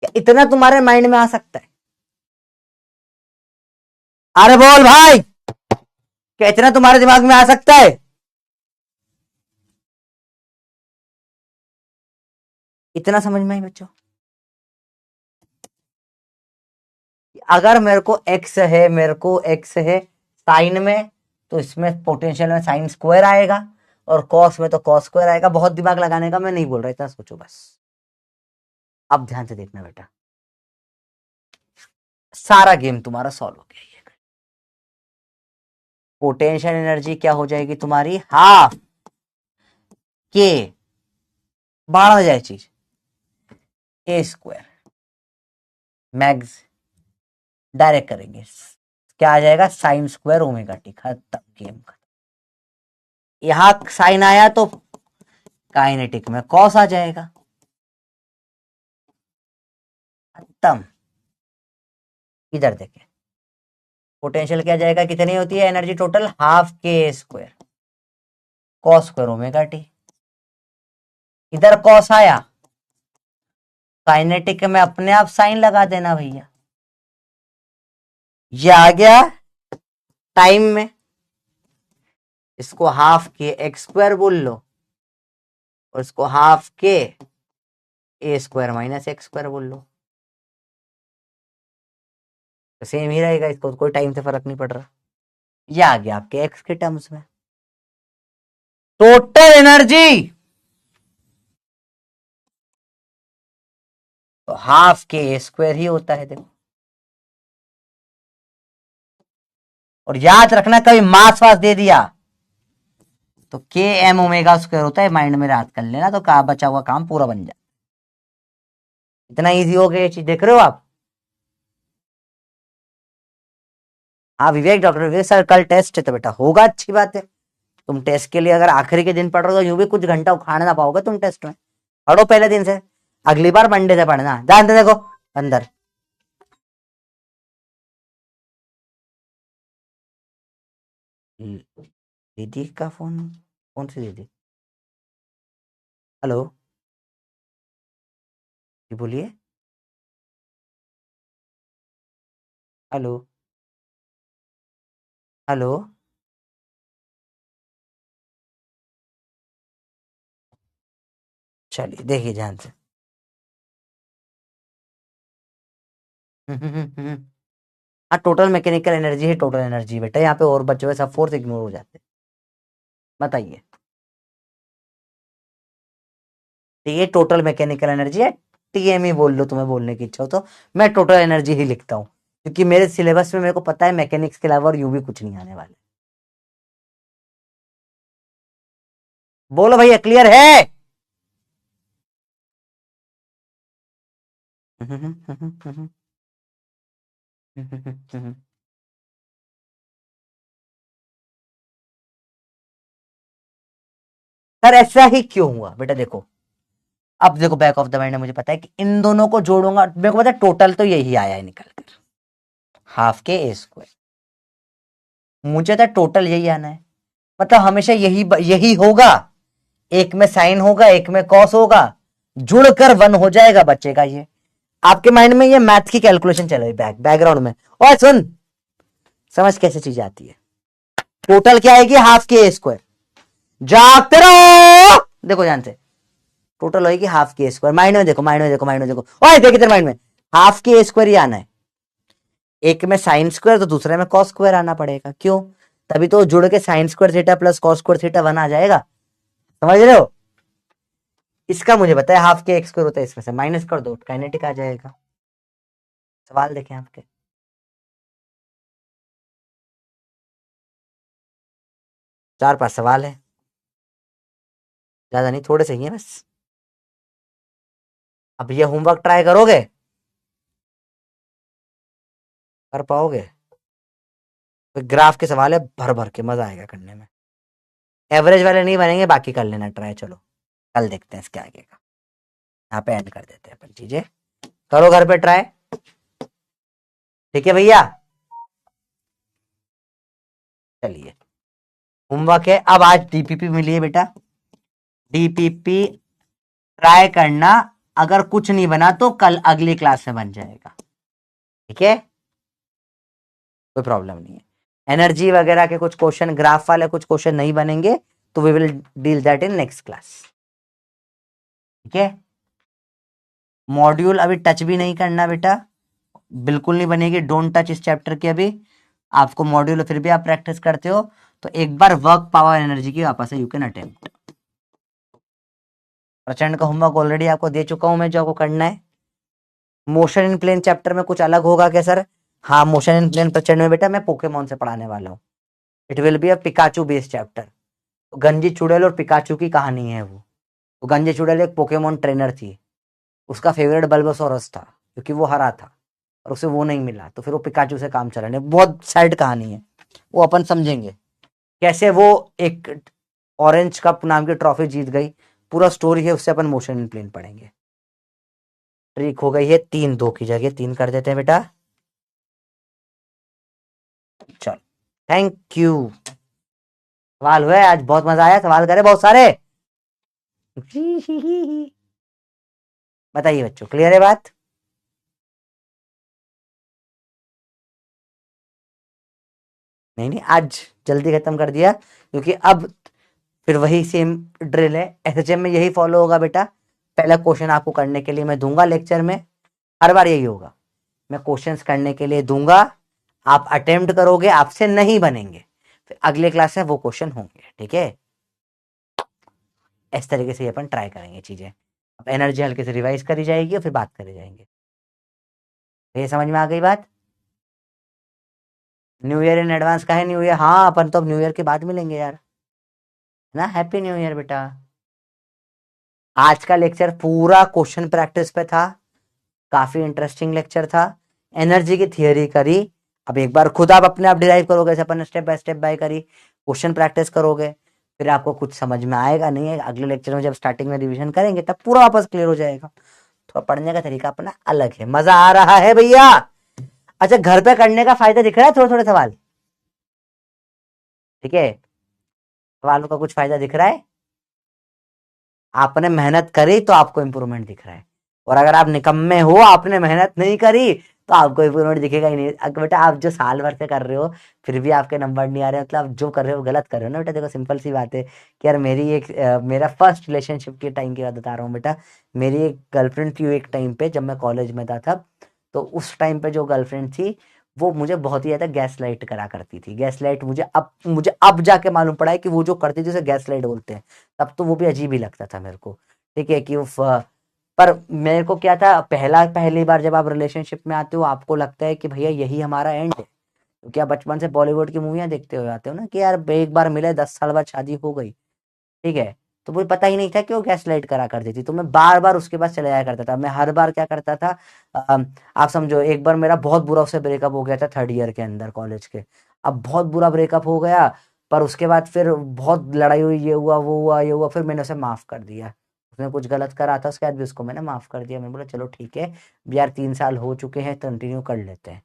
क्या इतना तुम्हारे माइंड में आ सकता है? अरे बोल भाई, क्या इतना तुम्हारे दिमाग में आ सकता है? इतना समझ में आई बच्चों? अगर मेरे को एक्स है, मेरे को एक्स है साइन में, तो इसमें पोटेंशियल में साइन स्क्वायर आएगा, और कॉस में तो कॉस स्क्वायर आएगा। बहुत दिमाग लगाने का मैं नहीं बोल रहा, इतना सोचो बस। अब ध्यान से देखना बेटा, सारा गेम तुम्हारा सॉल्व हो गया। पोटेंशियल एनर्जी क्या हो जाएगी तुम्हारी, हाफ के, बढ़ जाए चीज, ए स्क्वायर मैग्स, डायरेक्ट करेंगे, क्या आ जाएगा, साइन स्क्वायर ओमेगा टी, खत्म गेम खत्म। यहां साइन आया तो काइनेटिक में कॉस आ जाएगा, खत्म। इधर देखें, पोटेंशियल क्या जाएगा, कितनी होती है एनर्जी टोटल, हाफ के square cos square omega T. इधर कॉस आया, काइनेटिक में अपने आप साइन लगा देना भैया, ये आ गया टाइम में, इसको हाफ के एक्स स्क्वायर बोल लो, और इसको हाफ के ए स्क्वायर माइनस एक्स स्क्वायर बोल लो, तो सेम ही रहेगा, इसको कोई टाइम से फर्क नहीं पड़ रहा। ये आ गया आपके एक्स के टर्म्स में। टोटल एनर्जी तो हाफ के ए स्क्वायर ही होता है, देखो। और याद रखना, कभी मास वास दे दिया तो के एम ओमेगा स्क्वायर होता है, माइंड में याद कर लेना, तो का बचा हुआ काम पूरा बन जाए। इतना इजी हो गया ये चीज, देख रहे हो आप? हाँ विवेक, डॉक्टर विवेक सर कल टेस्ट है तो बेटा होगा, अच्छी बात है। तुम टेस्ट के लिए अगर आखिरी के दिन पढ़ रहे हो तो यूं भी कुछ घंटा उखाड़ ना पाओगे तुम टेस्ट में, पढ़ो पहले दिन से, अगली बार मंडे से पढ़ना। जानते देखो अंदर, दीदी का फोन, कौन सी दीदी? हेलो जी बोलिए, हेलो हेलो। चलिए देखिए ध्यान से, हाँ टोटल मैकेनिकल एनर्जी है, टोटल एनर्जी बेटा, यहाँ पे और बच्चे हुए सब फोर्स इग्नोर हो जाते हैं। बताइए, तो ये टोटल मैकेनिकल एनर्जी है, टीएम ही बोल लो तुम्हें बोलने की इच्छा हो तो, मैं टोटल एनर्जी ही लिखता हूँ, क्योंकि मेरे सिलेबस में मेरे को पता है मैकेनिक्स के अलावा और यूं भी कुछ नहीं आने वाले। बोलो भैया क्लियर है? सर ऐसा ही क्यों हुआ बेटा, देखो अब देखो, बैक ऑफ द माइंड मुझे पता है कि इन दोनों को जोड़ूंगा, मेरे को पता है टोटल तो यही आया है निकल कर, हाफ के ए स्क्वायर, मुझे तो टोटल यही आना है, मतलब हमेशा यही यही होगा, एक में साइन होगा एक में कॉस होगा, जुड़कर वन हो जाएगा बच्चे का। ये आपके माइंड में ये मैथ की कैलकुलेशन चल रही बैकग्राउंड में, और सुन समझ कैसे चीज आती है। टोटल क्या आएगी, हाफ के स्क्वायर। जागते रहो, देखो ध्यान से, टोटल होगी हाफ के स्क्वायर। माइंड में देखो, माइंड में देखो, माइंड में देखो, ओए देख इधर माइंड में, हाफ के स्क्वायर ही आना है। एक में साइन स्क्वायर तो दूसरे में कॉस स्क्वायर आना पड़ेगा, क्यों? तभी तो जुड़ के sine square theta plus cos square theta 1 आ जाएगा, समझ रहे हो? इसका मुझे बताया हाफ के एक्स स्क्वायर होता है, इसमें से माइनस कर दो, काइनेटिक आ जाएगा। सवाल देखें आपके, 4-5 सवाल है, ज्यादा नहीं, थोड़े से ही है बस। अब ये होमवर्क ट्राई करोगे, कर पाओगे? तो ग्राफ के सवाल है भर भर के, मजा आएगा करने में। एवरेज वाले नहीं बनेंगे, बाकी कर लेना ट्राई। चलो कल देखते हैं इसके आगे का, यहाँ पे एंड कर देते हैं अपन चीजें। करो घर पे ट्राई, ठीक है भैया? चलिए, होमवर्क है अब, आज डीपीपी मिली है बेटा, डीपीपी ट्राई करना। अगर कुछ नहीं बना तो कल अगली क्लास में बन जाएगा, ठीक है? कोई प्रॉब्लम नहीं है। एनर्जी वगैरह के कुछ क्वेश्चन, ग्राफ वाले कुछ क्वेश्चन नहीं बनेंगे तो we will deal that in next class, ठीक है? मॉड्यूल अभी टच भी नहीं करना बेटा, बिल्कुल नहीं बनेगी, डोंट टच इस चैप्टर की अभी। आपको मॉड्यूल फिर भी आप प्रैक्टिस करते हो तो एक बार वर्क पावर एनर्जी की वापस से यू कैन अटेम्प्ट। प्रचंड का होमवर्क ऑलरेडी आपको दे चुका हूं मैं, जो आपको करना है। मोशन इन प्लेन चैप्टर में कुछ अलग होगा क्या सर? हाँ, मोशन इन प्लेन प्रचंड में बेटा मैं पोकेमोन से पढ़ाने वाला हूँ। It will be a Pikachu based chapter. गंजी चुड़ैल और पिकाचू की कहानी है वो। तो गंजी चुड़ैल एक पोकेमोन ट्रेनर थी, उसका फेवरेट बल्बासोरस था क्योंकि वो हरा था और उसे वो नहीं मिला, तो फिर वो पिकाचू से काम चलाने, बहुत सैड कहानी है वो, अपन समझेंगे कैसे वो एक ऑरेंज कप नाम की ट्रॉफी जीत गई, पूरा स्टोरी है, उससे अपन मोशन इन प्लेन पढ़ेंगे। ट्रिक हो गई है 3-2 की जगह 3 कर देते हैं बेटा। चलो, थैंक यू। सवाल हुए आज, बहुत मजा आया, सवाल करे बहुत सारे। बताइए बच्चों, क्लियर है बात? नहीं नहीं, आज जल्दी खत्म कर दिया क्योंकि अब फिर वही सेम ड्रिल है, एसएचएम में यही फॉलो होगा बेटा। पहला क्वेश्चन आपको करने के लिए मैं दूंगा लेक्चर में, हर बार यही होगा, मैं क्वेश्चंस करने के लिए दूंगा, आप अटेम्प्ट करोगे, आपसे नहीं बनेंगे, फिर अगले क्लास में वो क्वेश्चन होंगे, ठीक है? इस तरीके से अपन ट्राई करेंगे चीजें। अब एनर्जी हल्के से रिवाइज करी जाएगी और फिर बात करी जाएंगे। ये समझ में आ गई बात? न्यू ईयर इन एडवांस का है न्यू ईयर, हाँ अपन तो अब न्यू ईयर के बाद मिलेंगे यार, है ना? हैप्पी न्यू ईयर बेटा। आज का लेक्चर पूरा क्वेश्चन प्रैक्टिस पे था, काफी इंटरेस्टिंग लेक्चर था। एनर्जी की थियरी करी, अब एक बार खुद आप अपने आप डिराइव करोगे, जैसे अपन स्टेप बाय करी, क्वेश्चन प्रैक्टिस करोगे, फिर आपको कुछ समझ में आएगा नहीं है, अगले लेक्चर में जब स्टार्टिंग में रिवीजन करेंगे तब पूरा वापस क्लियर हो जाएगा। तो पढ़ने का तरीका अपना अलग है, मजा आ रहा है भैया? अच्छा, घर पे करने का फायदा दिख रहा है? थोड़े थोड़े सवाल, ठीक है? सवालों का कुछ फायदा दिख रहा है? आपने मेहनत करी तो आपको इंप्रूवमेंट दिख रहा है, और अगर आप निकम्मे हो, आपने मेहनत नहीं करी, तो आपको इंप्रूवमेंट दिखेगा ही नहीं। बेटा आप जो साल भर से कर रहे हो फिर भी आपके नंबर नहीं आ रहे, मतलब आप जो कर रहे हो गलत कर रहे हो ना बेटा। देखो सिंपल सी बात है कि यार मेरी एक मेरा फर्स्ट रिलेशनशिप के टाइम की बात बता रहा हूँ बेटा। मेरी एक गर्लफ्रेंड थी एक टाइम पे, जब मैं कॉलेज में था तब। तो उस टाइम पे जो गर्लफ्रेंड थी वो मुझे बहुत ही ज्यादा गैस लाइट करा करती थी। गैस लाइट मुझे अब जाके मालूम पड़ा है कि वो जो करती थी उसे गैस लाइट बोलते हैं। तब तो वो भी अजीब ही लगता था मेरे को, ठीक है कि पर मेरे को क्या था, पहली बार जब आप रिलेशनशिप में आते हो आपको लगता है कि भैया यही हमारा एंड है, क्योंकि आप बचपन से बॉलीवुड की मूवियां देखते हो आते हो ना कि यार एक बार मिले 10 साल बाद शादी हो गई, ठीक है? तो मुझे पता ही नहीं था कि वो गैस लाइट करा करती थी, तो मैं बार बार उसके पास चला जाया करता था। मैं हर बार क्या करता था, आप समझो, एक बार मेरा बहुत बुरा उससे ब्रेकअप हो गया था 3rd ईयर के अंदर कॉलेज के। अब बहुत बुरा ब्रेकअप हो गया, पर उसके बाद फिर बहुत लड़ाई हुई, ये हुआ वो हुआ ये हुआ, फिर मैंने उसे माफ कर दिया। उसने कुछ गलत करा था, उसके बाद भी उसको मैंने माफ कर दिया। मैंने बोला चलो ठीक है, अब यार 3 साल हो चुके हैं, कंटिन्यू कर लेते हैं।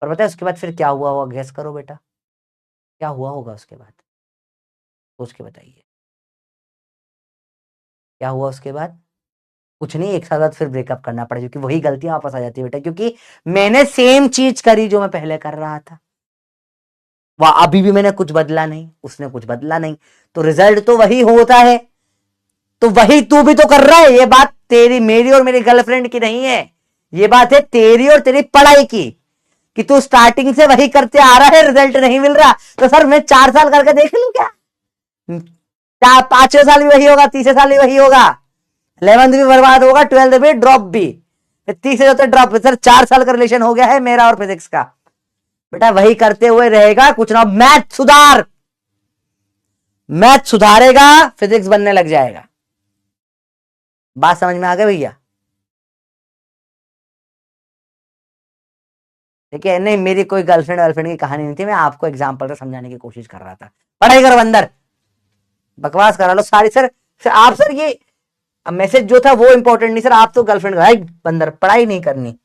पर पता है उसके बाद फिर क्या हुआ होगा, गेस करो बेटा, क्या हुआ होगा उसके बाद? सोच के बताइए, क्या हुआ उसके बाद? कुछ नहीं, एक साल बाद फिर ब्रेकअप करना पड़ा, क्योंकि वही गलतियां वापस आ जाती है बेटा, क्योंकि मैंने सेम चीज करी जो मैं पहले कर रहा था। वह अभी भी मैंने कुछ बदला नहीं, उसने कुछ बदला नहीं, तो रिजल्ट तो वही होता है। तो वही तू भी तो कर रहा है। ये बात तेरी, मेरी और मेरी गर्लफ्रेंड की नहीं है, ये बात है तेरी और तेरी पढ़ाई की, कि तू स्टार्टिंग से वही करते आ रहा है, रिजल्ट नहीं मिल रहा। तो सर मैं 4 साल करके देख लूं क्या? 5वें साल भी वही होगा, 30वें साल भी वही होगा, 11th भी बर्बाद होगा, 12th भी ड्रॉप भी, 30 होता ड्रॉप। सर 4 साल का रिलेशन हो गया है मेरा और फिजिक्स का। बेटा वही करते हुए रहेगा, कुछ ना, मैथ सुधार, मैथ सुधारेगा, फिजिक्स बनने लग जाएगा। बात समझ में आ गई भैया? ठीक है, नहीं मेरी कोई गर्लफ्रेंड गर्लफ्रेंड की कहानी नहीं थी, मैं आपको एग्जांपल से समझाने की कोशिश कर रहा था। पढ़ाई करो अंदर, बकवास करा लो सारी। सर आप, सर ये मैसेज जो था वो इंपॉर्टेंट नहीं सर, आप तो गर्लफ्रेंड का अंदर, पढ़ाई नहीं करनी।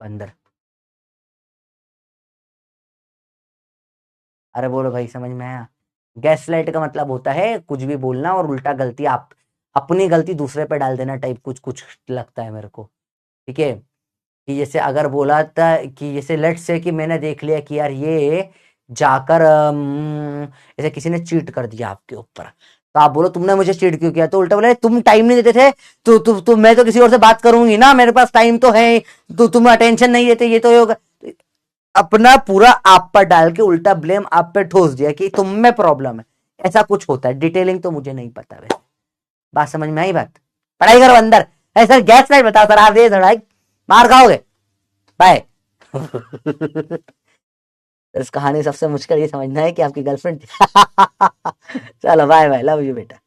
अंदर, अरे बोलो भाई, समझ में आया? गैस लाइट का मतलब होता है कुछ भी बोलना और उल्टा गलती, आप अपनी गलती दूसरे पे डाल देना टाइप, कुछ कुछ लगता है मेरे को। ठीक है, कि जैसे अगर बोला था कि जैसे लेट्स से कि मैंने देख लिया कि यार ये जाकर जैसे किसी ने चीट कर दिया आपके ऊपर, तो आप बोलो तुमने मुझे चीट क्यों किया, तो उल्टा बोले तुम टाइम नहीं देते थे, तो मैं तो किसी और से बात करूंगी ना, मेरे पास टाइम तो है, तो तुम अटेंशन नहीं देते, ये तो होगा। अपना पूरा आप पर डाल के उल्टा ब्लेम आप पे ठोस दिया कि तुम में प्रॉब्लम है। ऐसा कुछ होता है, डिटेलिंग तो मुझे नहीं पता वैसे। बात समझ में आई? बात, पढ़ाई करो अंदर। सर गैस लाइट बताओ सर, आप ये थोड़ा मार खाओगे। बाय। इस कहानी सबसे मुश्किल ये समझना है कि आपकी गर्लफ्रेंड चलो बाय बाय, लव यू बेटा।